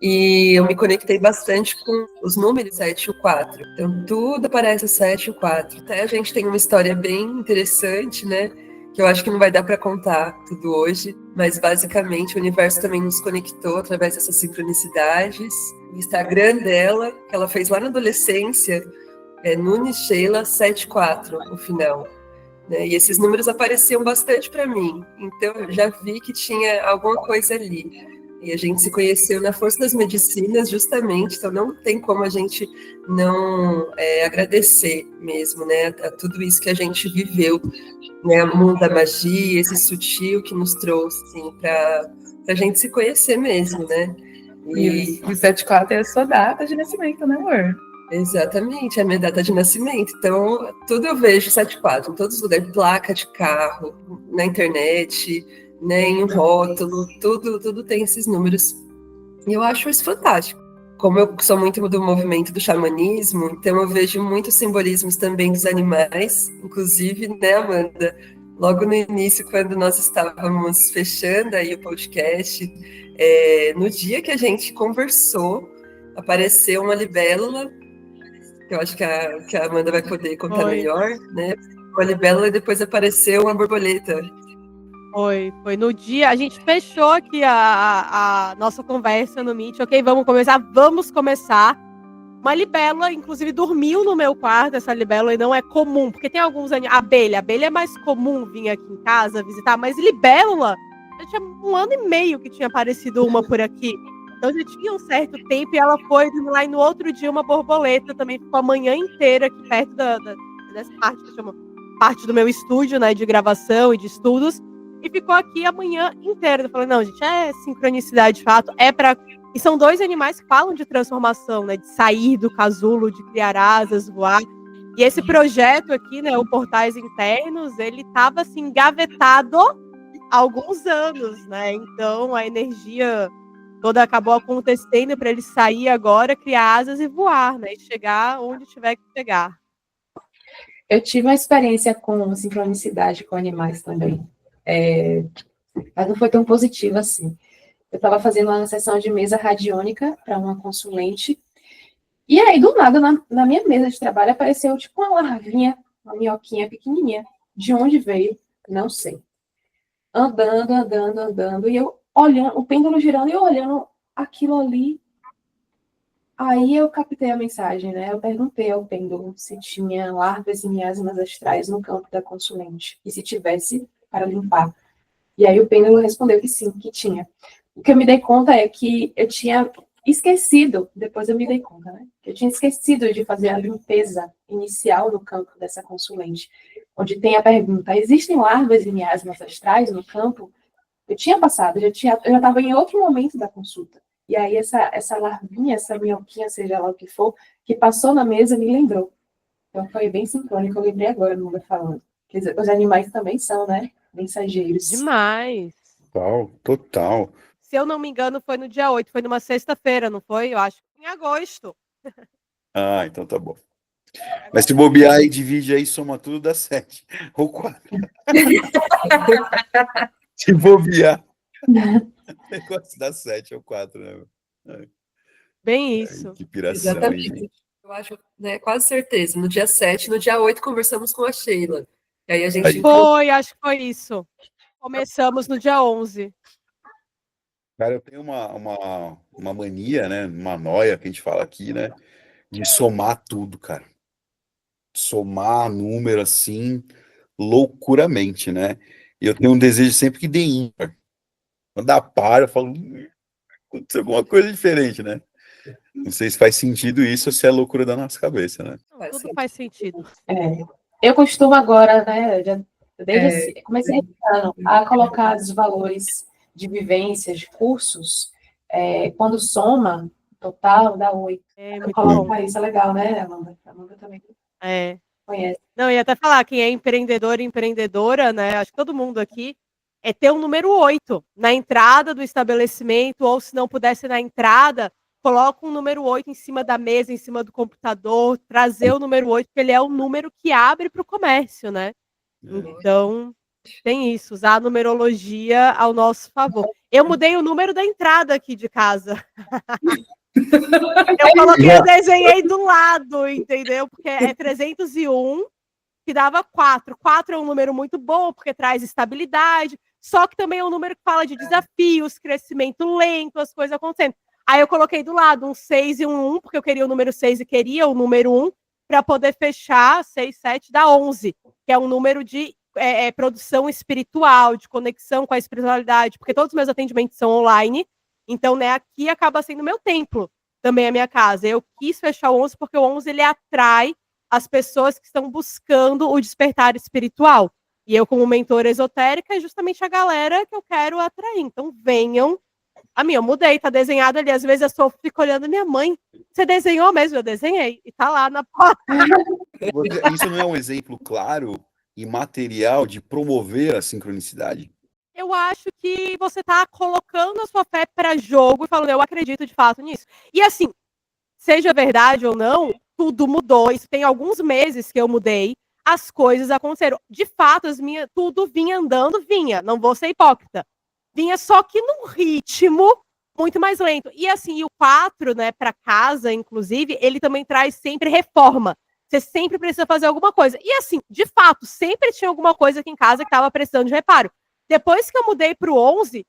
E eu me conectei bastante com os números 7 e o 4. Então, tudo parece 7 e o 4. Até a gente tem uma história bem interessante, né? Que eu acho que não vai dar para contar tudo hoje, mas basicamente o universo também nos conectou através dessas sincronicidades. O Instagram dela, que ela fez lá na adolescência, é Nunes Sheila 74, o final. Né? E esses números apareciam bastante para mim. Então, eu já vi que tinha alguma coisa ali. E a gente se conheceu na força das medicinas, justamente, então não tem como a gente não agradecer mesmo, né, a tudo isso que a gente viveu, né, o mundo da magia, esse sutil que nos trouxe, assim, para a gente se conhecer mesmo, né. E o 74 é a sua data de nascimento, né, amor? Exatamente, é a minha data de nascimento. Então, tudo eu vejo 74, em todos os lugares, placa de carro, na internet, né, em um rótulo, tudo tem esses números. E eu acho isso fantástico. Como eu sou muito do movimento do xamanismo, então eu vejo muitos simbolismos também dos animais, inclusive, né, Amanda? Logo no início, quando nós estávamos fechando aí o podcast, no dia que a gente conversou, apareceu uma libélula, que eu acho que a Amanda vai poder contar melhor, né? Uma libélula e depois apareceu uma borboleta. Foi no dia, a gente fechou aqui a nossa conversa no Meet, ok, vamos começar. Uma libélula, inclusive, dormiu no meu quarto, essa libélula, e não é comum, porque tem alguns abelha é mais comum vir aqui em casa visitar, mas libélula, já tinha 1 ano e meio que tinha aparecido uma por aqui, então já tinha um certo tempo, e ela foi lá, e no outro dia uma borboleta também ficou a manhã inteira aqui perto dessa parte que eu chamo parte do meu estúdio, né, de gravação e de estudos, e ficou aqui a manhã inteira. Eu falei, não, gente, é sincronicidade de fato, e são 2 animais que falam de transformação, né, de sair do casulo, de criar asas, voar. E esse projeto aqui, né, o Portais Internos, ele estava assim, engavetado há alguns anos, né, então a energia toda acabou acontecendo para ele sair agora, criar asas e voar, né, e chegar onde tiver que chegar. Eu tive uma experiência com sincronicidade com animais também, mas não foi tão positiva assim. Eu estava fazendo uma sessão de mesa radiônica para uma consulente, e aí, do nada, na minha mesa de trabalho, apareceu tipo uma larvinha, uma minhoquinha pequenininha. De onde veio? Não sei. Andando, e eu olhando, o pêndulo girando e eu olhando aquilo ali. Aí eu captei a mensagem, né? Eu perguntei ao pêndulo se tinha larvas e miasmas astrais no campo da consulente, e se tivesse, para limpar. E aí o pêndulo respondeu que sim, que tinha. O que eu me dei conta é que eu tinha esquecido, depois eu me dei conta, né? Que eu tinha esquecido de fazer a limpeza inicial no campo dessa consulente, onde tem a pergunta: existem larvas e miasmas astrais no campo? Eu tinha passado, eu já estava em outro momento da consulta. E aí essa larvinha, essa minhoquinha, seja lá o que for, que passou na mesa, me lembrou. Então foi bem sincrônico, eu lembrei agora, não falando. Quer dizer, os animais também são, né? Mensageiros. Demais. Total. Se eu não me engano, foi no dia 8, foi numa sexta-feira, não foi? Eu acho que em agosto. Ah, então tá bom. Mas se bobear e divide aí, soma tudo, dá 7. Ou 4. Se bobear. O negócio dá 7 ou 4, né? Bem isso. Que piração, Exatamente. hein, gente? Eu acho, né, quase certeza. No dia 7, no dia 8, conversamos com a Sheila. E aí a gente Foi, acho que foi isso. Começamos no dia 11. Cara, eu tenho uma mania, né? Uma noia que a gente fala aqui, né? De somar tudo, cara. Somar número assim, loucuramente, né? E eu tenho um desejo sempre que dê ímpar. Quando dá par, eu falo, aconteceu alguma coisa diferente, né? Não sei se faz sentido isso ou se é loucura da nossa cabeça, né? Não, tudo faz sentido. Eu costumo agora, né? Desde comecei a colocar os valores de vivências, de cursos, quando soma, total, dá 8. Muito coloco isso, é legal, né, Amanda? A Amanda também conhece. Não, eu ia até falar, quem é empreendedor e empreendedora, né? Acho que todo mundo aqui é ter um número 8 na entrada do estabelecimento, ou se não pudesse na entrada, coloca um número 8 em cima da mesa, em cima do computador, trazer o número 8, porque ele é o número que abre para o comércio, né? Então, tem isso, usar a numerologia ao nosso favor. Eu mudei o número da entrada aqui de casa. Eu desenhei do lado, entendeu? Porque é 301, que dava 4. 4 é um número muito bom, porque traz estabilidade, só que também é um número que fala de desafios, crescimento lento, as coisas acontecendo. Aí eu coloquei do lado um 6 e um 1, porque eu queria o número 6 e queria o número 1, para poder fechar 6, 7, dá 11, que é um número de produção espiritual, de conexão com a espiritualidade, porque todos os meus atendimentos são online, então, né, aqui acaba sendo meu templo, também a minha casa. Eu quis fechar o 11 porque o 11 ele atrai as pessoas que estão buscando o despertar espiritual. E eu, como mentora esotérica, é justamente a galera que eu quero atrair. Então, venham. A minha, eu mudei, tá desenhado ali. Às vezes a Sophie fica olhando, minha mãe, você desenhou mesmo? Eu desenhei. E tá lá na porta. Isso não é um exemplo claro e material de promover a sincronicidade? Eu acho que você tá colocando a sua fé para jogo e falando, eu acredito de fato nisso. E assim, seja verdade ou não, tudo mudou. Isso tem alguns meses que eu mudei. As coisas aconteceram. De fato, tudo vinha andando, vinha. Não vou ser hipócrita. Vinha só que num ritmo muito mais lento. E assim, o 4, né, para casa, inclusive, ele também traz sempre reforma. Você sempre precisa fazer alguma coisa. E assim, de fato, sempre tinha alguma coisa aqui em casa que estava precisando de reparo. Depois que eu mudei pro 11,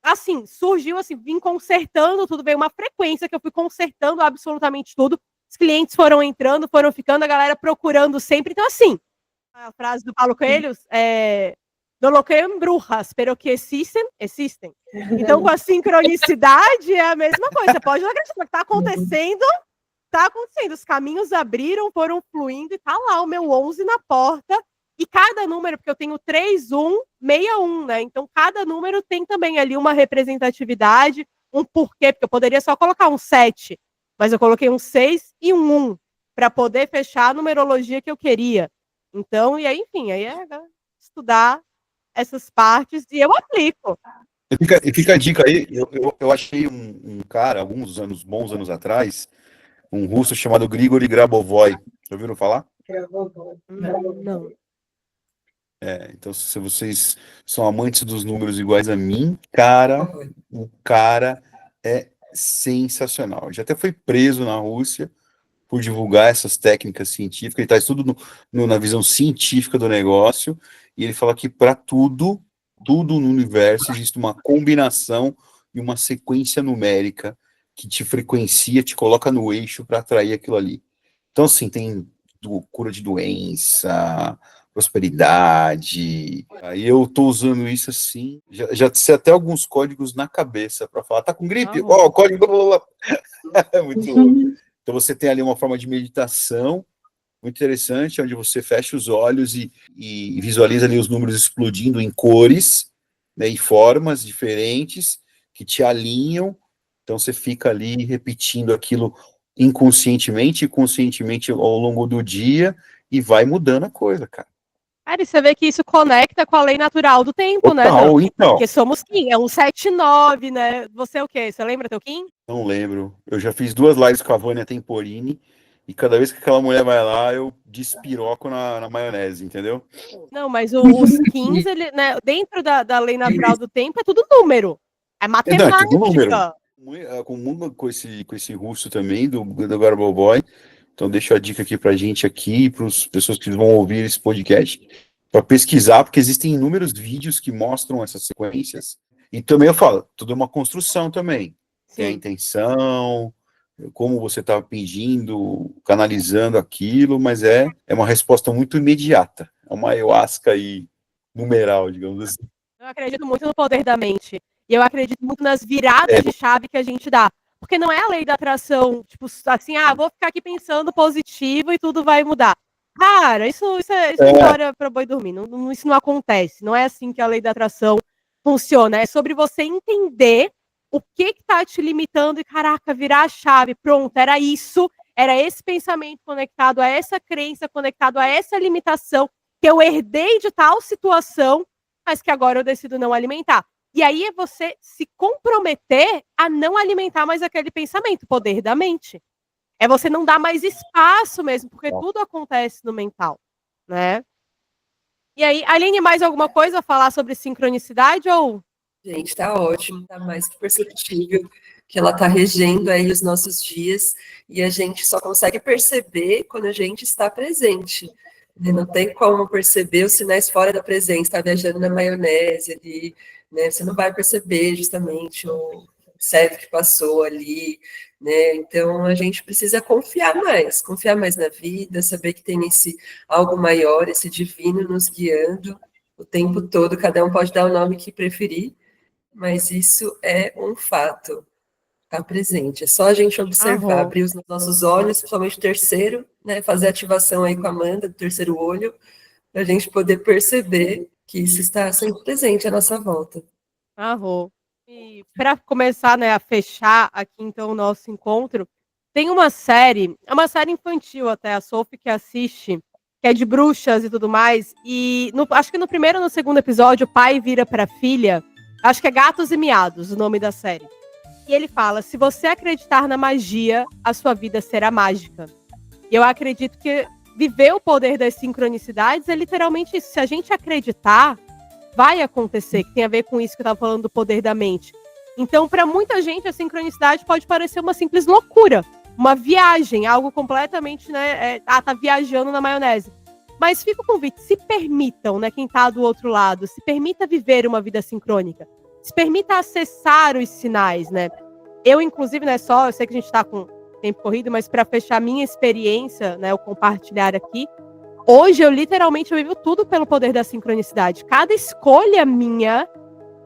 assim, surgiu assim, vim consertando tudo, veio uma frequência que eu fui consertando absolutamente tudo. Os clientes foram entrando, foram ficando, a galera procurando sempre. Então, assim, a frase do Paulo Coelho no lo que embrujas, pero que existem. Então, com a sincronicidade, é a mesma coisa. Você pode não acreditar que tá acontecendo. Os caminhos abriram, foram fluindo, e tá lá o meu 11 na porta. E cada número, porque eu tenho 3161, né? Então, cada número tem também ali uma representatividade, um porquê, porque eu poderia só colocar um 7, mas eu coloquei um 6 e um 1, para poder fechar a numerologia que eu queria. Então, e aí, enfim, aí é estudar essas partes e eu aplico. E fica a dica aí, eu achei um cara, bons anos atrás, um russo chamado Grigori Grabovoi. Já ouviram falar? Não. Então, se vocês são amantes dos números iguais a mim, cara, o cara é sensacional. Ele já até foi preso na Rússia por divulgar essas técnicas científicas. Ele traz tudo na visão científica do negócio, e ele fala que para tudo no universo existe uma combinação e uma sequência numérica que te frequencia, te coloca no eixo para atrair aquilo ali. Então, assim, tem cura de doença, prosperidade. Aí eu tô usando isso assim, já sei até alguns códigos na cabeça para falar, tá com gripe? Ó, código, blá, blá. É muito louco. Então você tem ali uma forma de meditação muito interessante, onde você fecha os olhos e visualiza ali os números explodindo em cores, né, em formas diferentes que te alinham. Então você fica ali repetindo aquilo inconscientemente e conscientemente ao longo do dia e vai mudando a coisa, cara. Cara, e você vê que isso conecta com a lei natural do tempo, Total, né? Não? Então. Porque somos Kim, é um 7-9, né? Você é o quê? Você lembra teu Kim? Não lembro. Eu já fiz 2 lives com a Vânia Temporini e cada vez que aquela mulher vai lá, eu despiroco na maionese, entendeu? Não, mas os Kins, ele, né, dentro da lei natural do tempo, é tudo número. É matemática. Não, é tudo número. Com esse russo também, do Garbo Boy. Então, deixo a dica aqui pra gente aqui, para as pessoas que vão ouvir esse podcast, para pesquisar, porque existem inúmeros vídeos que mostram essas sequências. E também eu falo, tudo é uma construção também. Tem a intenção, como você está pedindo, canalizando aquilo, mas é uma resposta muito imediata. É uma ayahuasca aí, numeral, digamos assim. Eu acredito muito no poder da mente. E eu acredito muito nas viradas de chave que a gente dá. Porque não é a lei da atração, tipo, assim, vou ficar aqui pensando positivo e tudo vai mudar. Cara, isso é história para boi dormir. Isso não acontece. Não é assim que a lei da atração funciona. É sobre você entender o que tá te limitando e, caraca, virar a chave. Pronto, era isso. Era esse pensamento conectado a essa crença, conectado a essa limitação que eu herdei de tal situação, mas que agora eu decido não alimentar. E aí é você se comprometer a não alimentar mais aquele pensamento, poder da mente. É você não dar mais espaço mesmo, porque tudo acontece no mental, né? E aí, Aline, mais alguma coisa a falar sobre sincronicidade ou... Gente, tá ótimo, tá mais que perceptível que ela tá regendo aí os nossos dias e a gente só consegue perceber quando a gente está presente. Não tem como perceber os sinais fora da presença, tá viajando na maionese ali, né? Você não vai perceber justamente o certo que passou ali, né? Então a gente precisa confiar mais na vida, saber que tem esse algo maior, esse divino nos guiando o tempo todo. Cada um pode dar o nome que preferir, mas isso é um fato. Está presente. É só a gente observar, abrir os nossos olhos, principalmente o terceiro, né? Fazer a ativação aí com a Amanda, do terceiro olho, para a gente poder perceber que isso está sempre presente à nossa volta. E para começar, né, a fechar aqui então o nosso encontro, tem uma série, é uma série infantil até, a Sophie que assiste, que é de bruxas e tudo mais, e acho que no primeiro ou no segundo episódio o pai vira para a filha, acho que é Gatos e Miados o nome da série. E ele fala, se você acreditar na magia, a sua vida será mágica. E eu acredito que viver o poder das sincronicidades é literalmente isso. Se a gente acreditar, vai acontecer, que tem a ver com isso que eu estava falando do poder da mente. Então, para muita gente, a sincronicidade pode parecer uma simples loucura, uma viagem, algo completamente, né, tá viajando na maionese. Mas fica o convite, se permitam, né, quem está do outro lado, se permita viver uma vida sincrônica. Se permita acessar os sinais, né? Eu, inclusive, não é só, eu sei que a gente está com tempo corrido, mas para fechar a minha experiência, né, eu compartilhar aqui, hoje eu literalmente vivo tudo pelo poder da sincronicidade. Cada escolha minha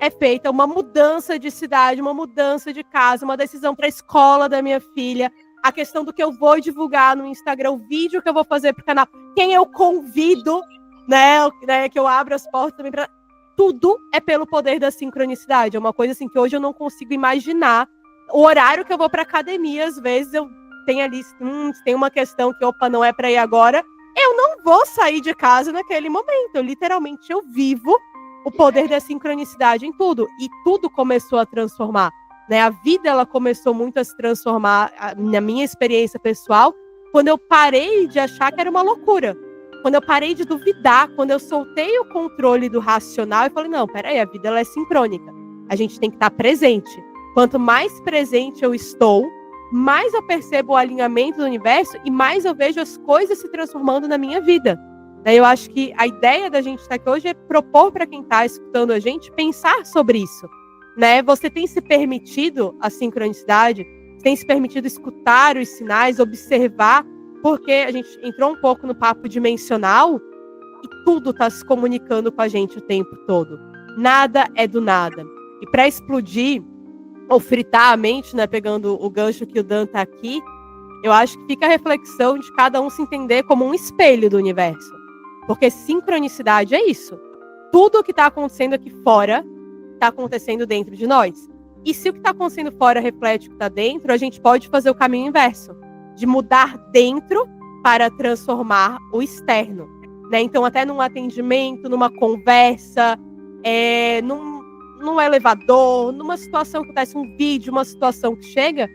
é feita uma mudança de cidade, uma mudança de casa, uma decisão para a escola da minha filha, a questão do que eu vou divulgar no Instagram, o vídeo que eu vou fazer para o canal, quem eu convido, né, que eu abro as portas também para... Tudo é pelo poder da sincronicidade. É uma coisa assim que hoje eu não consigo imaginar. O horário que eu vou para academia, às vezes eu tenho ali, tem uma questão que, não é para ir agora, eu não vou sair de casa naquele momento. Literalmente, eu vivo o poder da sincronicidade em tudo. E tudo começou a transformar, né? A vida, ela começou muito a se transformar, na minha experiência pessoal, quando eu parei de achar que era uma loucura. Quando eu parei de duvidar, quando eu soltei o controle do racional e falei, não, peraí, a vida ela é sincrônica. A gente tem que estar presente. Quanto mais presente eu estou, mais eu percebo o alinhamento do universo e mais eu vejo as coisas se transformando na minha vida. Eu acho que a ideia da gente estar aqui hoje é propor para quem está escutando a gente pensar sobre isso. Você tem se permitido a sincronicidade, tem se permitido escutar os sinais, observar, porque a gente entrou um pouco no papo dimensional e tudo está se comunicando com a gente o tempo todo. Nada é do nada. E para explodir ou fritar a mente, pegando o gancho que o Dan está aqui, eu acho que fica a reflexão de cada um se entender como um espelho do universo. Porque sincronicidade é isso. Tudo o que está acontecendo aqui fora está acontecendo dentro de nós. E se o que está acontecendo fora reflete o que está dentro, a gente pode fazer o caminho inverso. De mudar dentro para transformar o externo. Então, até num atendimento, numa conversa, num elevador, numa situação que acontece, um vídeo, uma situação que chega,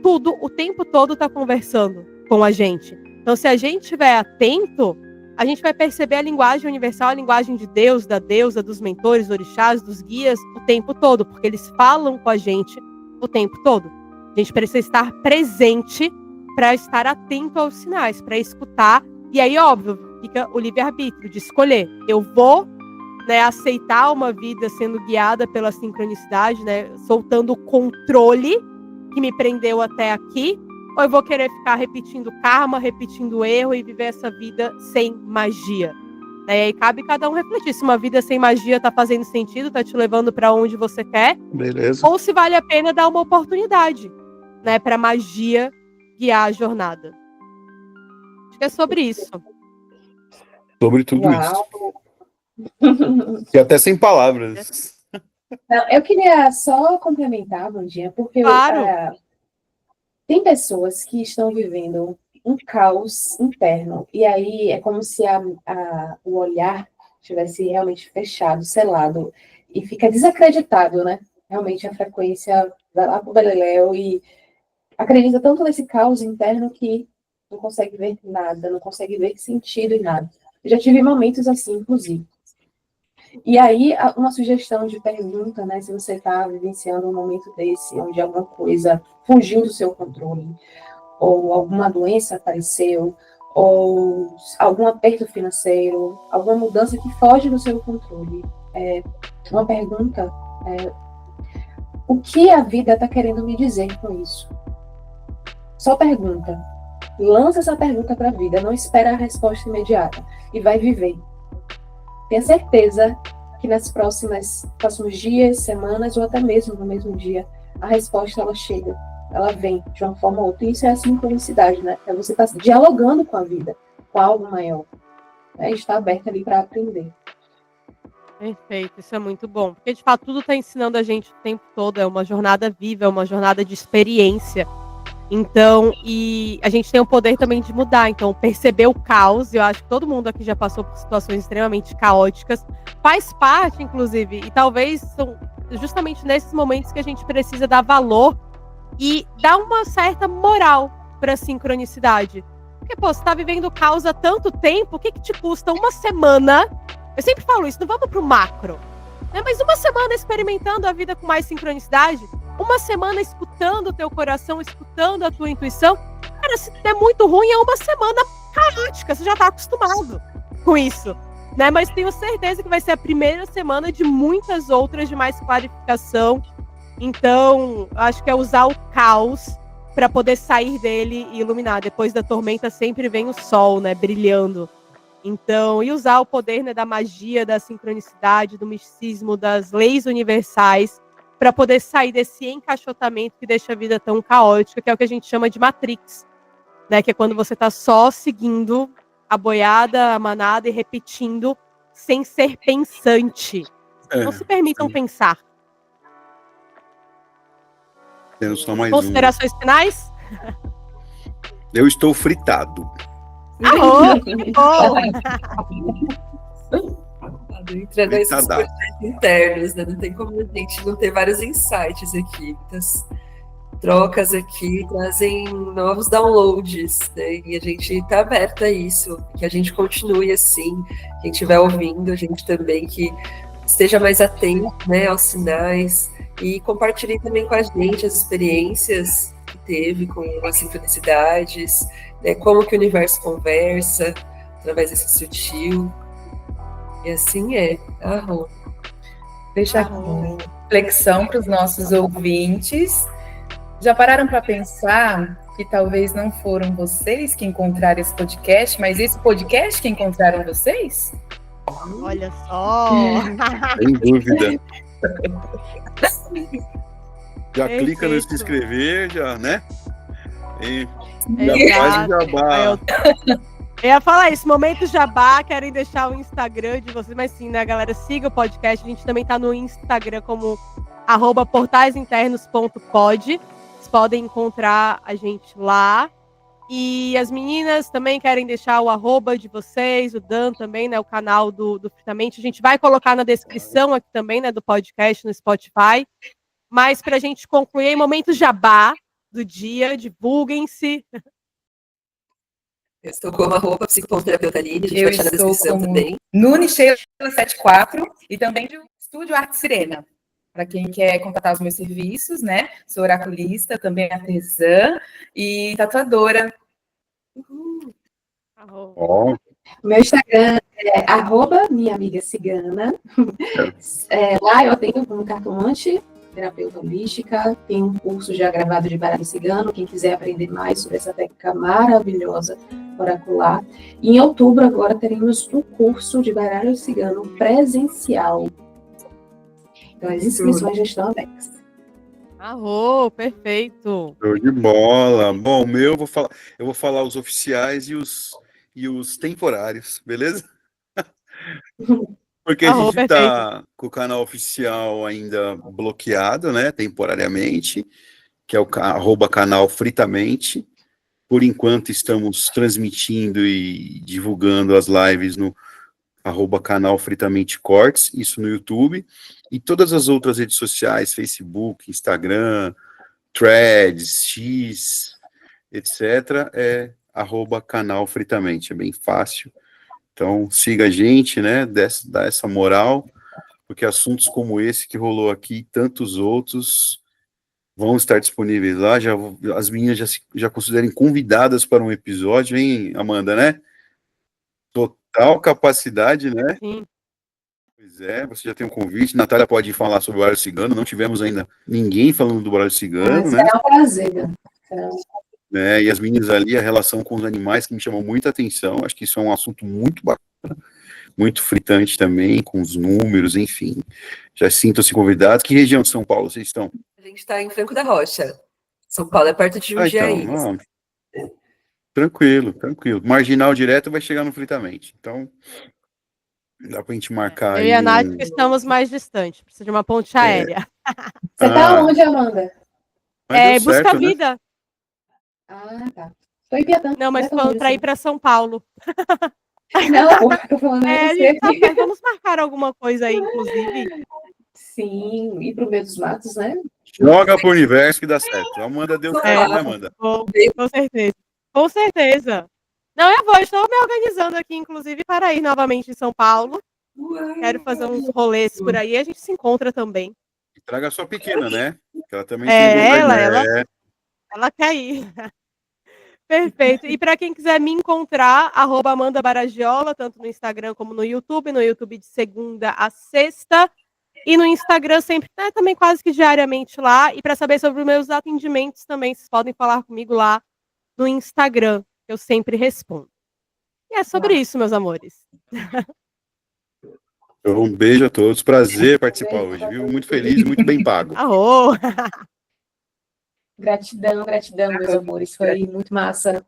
tudo, o tempo todo está conversando com a gente. Então, se a gente estiver atento, a gente vai perceber a linguagem universal, a linguagem de Deus, da deusa, dos mentores, orixás, dos guias, o tempo todo, porque eles falam com a gente o tempo todo. A gente precisa estar presente para estar atento aos sinais, para escutar. E aí, óbvio, fica o livre-arbítrio de escolher. Eu vou aceitar uma vida sendo guiada pela sincronicidade, soltando o controle que me prendeu até aqui, ou eu vou querer ficar repetindo karma, repetindo erro e viver essa vida sem magia. E aí cabe cada um refletir se uma vida sem magia está fazendo sentido, está te levando para onde você quer, Beleza. ou se vale a pena dar uma oportunidade para a magia guiar a jornada. Acho que é sobre isso. Sobre tudo isso. E até sem palavras. Não, eu queria só complementar, Vandinha, porque Claro. Tem pessoas que estão vivendo um caos interno, e aí é como se o olhar estivesse realmente fechado, selado, e fica desacreditável, Realmente a frequência vai lá pro beleléu e acredita tanto nesse caos interno que não consegue ver nada, não consegue ver sentido em nada. Eu já tive momentos assim, inclusive. E aí, uma sugestão de pergunta, se você está vivenciando um momento desse, onde alguma coisa fugiu do seu controle, ou alguma doença apareceu, ou algum aperto financeiro, alguma mudança que foge do seu controle. Uma pergunta, o que a vida está querendo me dizer com isso? Só pergunta. Lança essa pergunta para a vida, não espera a resposta imediata, e vai viver. Tenha certeza que nas próximos dias, semanas, ou até mesmo no mesmo dia, a resposta ela chega, ela vem de uma forma ou outra. E isso é a sincronicidade, É você estar dialogando com a vida, com algo maior. E estar aberto ali para aprender. Perfeito, isso é muito bom. Porque, de fato, tudo está ensinando a gente o tempo todo. É uma jornada viva, é uma jornada de experiência. Então, e a gente tem o poder também de mudar. Então, perceber o caos, eu acho que todo mundo aqui já passou por situações extremamente caóticas, faz parte, inclusive, e talvez são justamente nesses momentos que a gente precisa dar valor e dar uma certa moral para a sincronicidade. Porque, você tá vivendo o caos há tanto tempo, o que te custa uma semana? Eu sempre falo isso, não vamos pro macro, mas uma semana experimentando a vida com mais sincronicidade, uma semana escutando o teu coração, escutando a tua intuição. Cara, se é muito ruim, é uma semana caótica, você já tá acostumado com isso, Mas tenho certeza que vai ser a primeira semana de muitas outras de mais clarificação. Então, acho que é usar o caos para poder sair dele e iluminar. Depois da tormenta sempre vem o sol, brilhando. Então, e usar o poder, da magia, da sincronicidade, do misticismo, das leis universais, para poder sair desse encaixotamento que deixa a vida tão caótica, que é o que a gente chama de Matrix, que é quando você está só seguindo a boiada, a manada e repetindo sem ser pensante. Não se permitam pensar. Tendo só mais Considerações finais? Eu estou fritado. Entrando nesses processos internos, não tem como a gente não ter vários insights aqui, trocas aqui trazem novos downloads, né? E a gente está aberta a isso, que a gente continue assim, quem estiver ouvindo, a gente também que esteja mais atento, né, aos sinais e compartilhe também com a gente as experiências que teve com as sincronicidades, né, como que o universo conversa através desse sutil. E assim é. Arro. Deixa aqui uma reflexão para os nossos ouvintes. Já pararam para pensar que talvez não foram vocês que encontraram esse podcast, mas esse podcast que encontraram vocês? Olha só! Sem dúvida. Já Perfeito. clica no se inscrever, já, né? E Exato. já faz o jabá. Aí eu ia falar isso, momento jabá, querem deixar o Instagram de vocês, mas sim, né, galera, siga o podcast, a gente também tá no Instagram como @portaisinternos.pod, vocês podem encontrar a gente lá, e as meninas também querem deixar o @ de vocês, o Dan também, né, o canal do Fritamente, a gente vai colocar na descrição aqui também, né, do podcast no Spotify, mas pra gente concluir, momento jabá do dia, divulguem-se. Eu estou como @psicoterapeuta Aline, a gente Eu vai deixar na estou descrição como também. Nune Sheila 74 e também do Estúdio Arte Sirena. Para quem quer contratar os meus serviços, né? Sou oraculista, também artesã e tatuadora. Ó, Meu Instagram é @minhaamigacigana. Lá eu atendo como cartomante, terapeuta holística, tem um curso já gravado de baralho cigano, quem quiser aprender mais sobre essa técnica maravilhosa oracular. E em outubro agora teremos um curso de baralho cigano presencial. Então as inscrições já estão abertas. Arro, perfeito. show de bola. Bom, o meu eu vou falar os oficiais e os temporários, beleza? Porque a Arro, gente tá com o canal oficial ainda bloqueado, né, temporariamente, que é o @canal Fritamente. Por enquanto estamos transmitindo e divulgando as lives no @canal Fritamente Cortes, isso no YouTube, e todas as outras redes sociais, Facebook, Instagram, Threads, X, etc., é @canal Fritamente, é bem fácil. Então, siga a gente, né, dá essa moral, porque assuntos como esse que rolou aqui e tantos outros vão estar disponíveis lá, as meninas já considerem convidadas para um episódio, hein, Amanda, né? Total capacidade, né? Sim. Pois é, você já tem um convite. Natália pode falar sobre o baralho cigano. Não tivemos ainda ninguém falando do baralho cigano, né? Será um prazer. né? E as meninas ali, a relação com os animais que me chamou muita atenção. Acho que isso é um assunto muito bacana, muito fritante também, com os números, enfim. Já sintam-se convidados. Que região de São Paulo vocês estão? A gente está em Franco da Rocha. São Paulo é perto de Jundiaí. Então, tranquilo. Marginal direto vai chegar no Fritamente. Então, dá pra gente marcar Eu aí. e a Nath estamos mais distantes, precisa de uma ponte aérea. Você tá onde, Amanda? Mas deu Busca certo, né? vida. Ah, tá. Tô em Piatã. Não, mas falando para ir para São Paulo. Não, tô falando A você gente tá aqui. perto, vamos marcar alguma coisa aí, inclusive. Sim, ir pro meio dos matos, né? Joga pro universo que dá certo. A Amanda deu certo, né, Amanda? Com certeza. Com certeza. Não, eu vou, estou me organizando aqui, inclusive, para ir novamente em São Paulo. Quero fazer uns rolês por aí, a gente se encontra também. E traga a sua pequena, né? Que ela também tem vontade, ela quer ir. Perfeito. E para quem quiser me encontrar, @Amanda Baragiola, tanto no Instagram como no YouTube de segunda a sexta, e no Instagram sempre, né, também quase que diariamente lá, e para saber sobre os meus atendimentos também, vocês podem falar comigo lá no Instagram, que eu sempre respondo. E é sobre isso, meus amores. Um beijo a todos, prazer participar hoje, viu? Muito feliz e muito bem pago. Arô! Gratidão, meus amores. Foi muito massa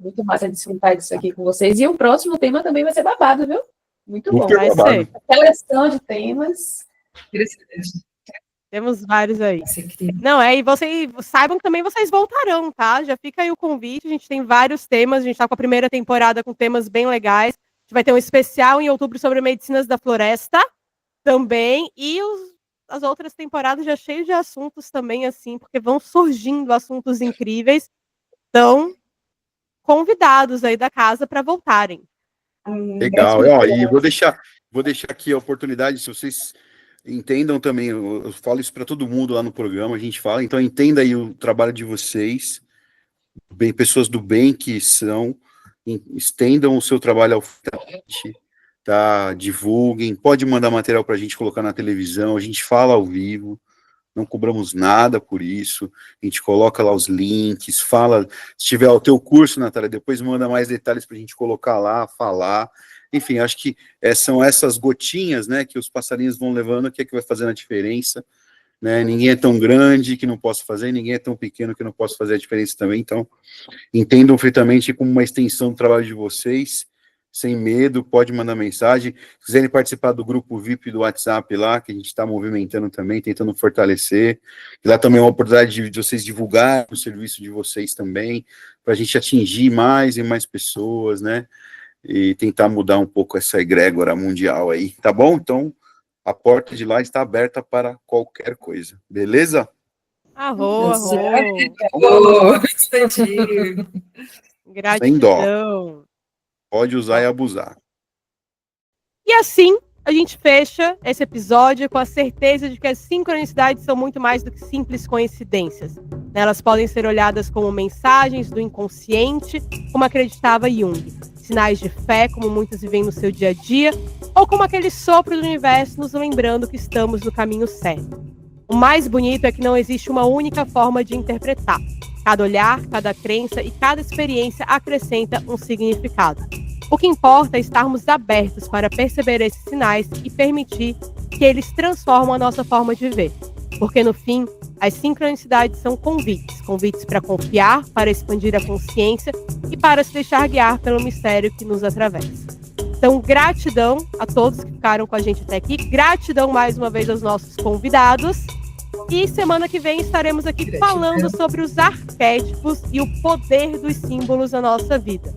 desfrutar disso aqui com vocês. E o próximo tema também vai ser babado, viu? Muito bom. Vai ser. Seleção de temas. Temos vários aí. Não, e vocês saibam que também vocês voltarão, tá? Já fica aí o convite, a gente tem vários temas, a gente tá com a primeira temporada com temas bem legais. A gente vai ter um especial em outubro sobre medicinas da floresta também, e as outras temporadas já cheias de assuntos também, assim, porque vão surgindo assuntos incríveis. Então, convidados aí da casa para voltarem. Legal. Ó, e vou deixar aqui a oportunidade, se vocês entendam também, eu falo isso para todo mundo lá no programa, a gente fala, então entenda aí o trabalho de vocês, bem, pessoas do bem que são, estendam o seu trabalho ao frente, tá? Divulguem, pode mandar material para a gente colocar na televisão, a gente fala ao vivo, não cobramos nada por isso, a gente coloca lá os links, fala, se tiver o teu curso, Natália, depois manda mais detalhes para a gente colocar lá, falar, enfim, acho que são essas gotinhas, né, que os passarinhos vão levando, que é que vai fazendo a diferença, né, ninguém é tão grande que não possa fazer, ninguém é tão pequeno que não possa fazer a diferença também, então, entendam friamente como uma extensão do trabalho de vocês, sem medo, pode mandar mensagem, se quiserem participar do grupo VIP do WhatsApp lá, que a gente está movimentando também, tentando fortalecer, e lá também é uma oportunidade de vocês divulgarem o serviço de vocês também, para a gente atingir mais e mais pessoas, né, e tentar mudar um pouco essa egrégora mundial aí, tá bom? Então, a porta de lá está aberta para qualquer coisa, beleza? Arro. Expandir. Sem dó. Gratidão. Pode usar e abusar. E assim, a gente fecha esse episódio com a certeza de que as sincronicidades são muito mais do que simples coincidências. Elas podem ser olhadas como mensagens do inconsciente, como acreditava Jung, sinais de fé, como muitos vivem no seu dia a dia, ou como aquele sopro do universo nos lembrando que estamos no caminho certo. O mais bonito é que não existe uma única forma de interpretar. Cada olhar, cada crença e cada experiência acrescenta um significado. O que importa é estarmos abertos para perceber esses sinais e permitir que eles transformem a nossa forma de ver. Porque, no fim, as sincronicidades são convites para confiar, para expandir a consciência e para se deixar guiar pelo mistério que nos atravessa. Então, gratidão a todos que ficaram com a gente até aqui. Gratidão mais uma vez aos nossos convidados. E semana que vem estaremos aqui falando sobre os arquétipos e o poder dos símbolos na nossa vida.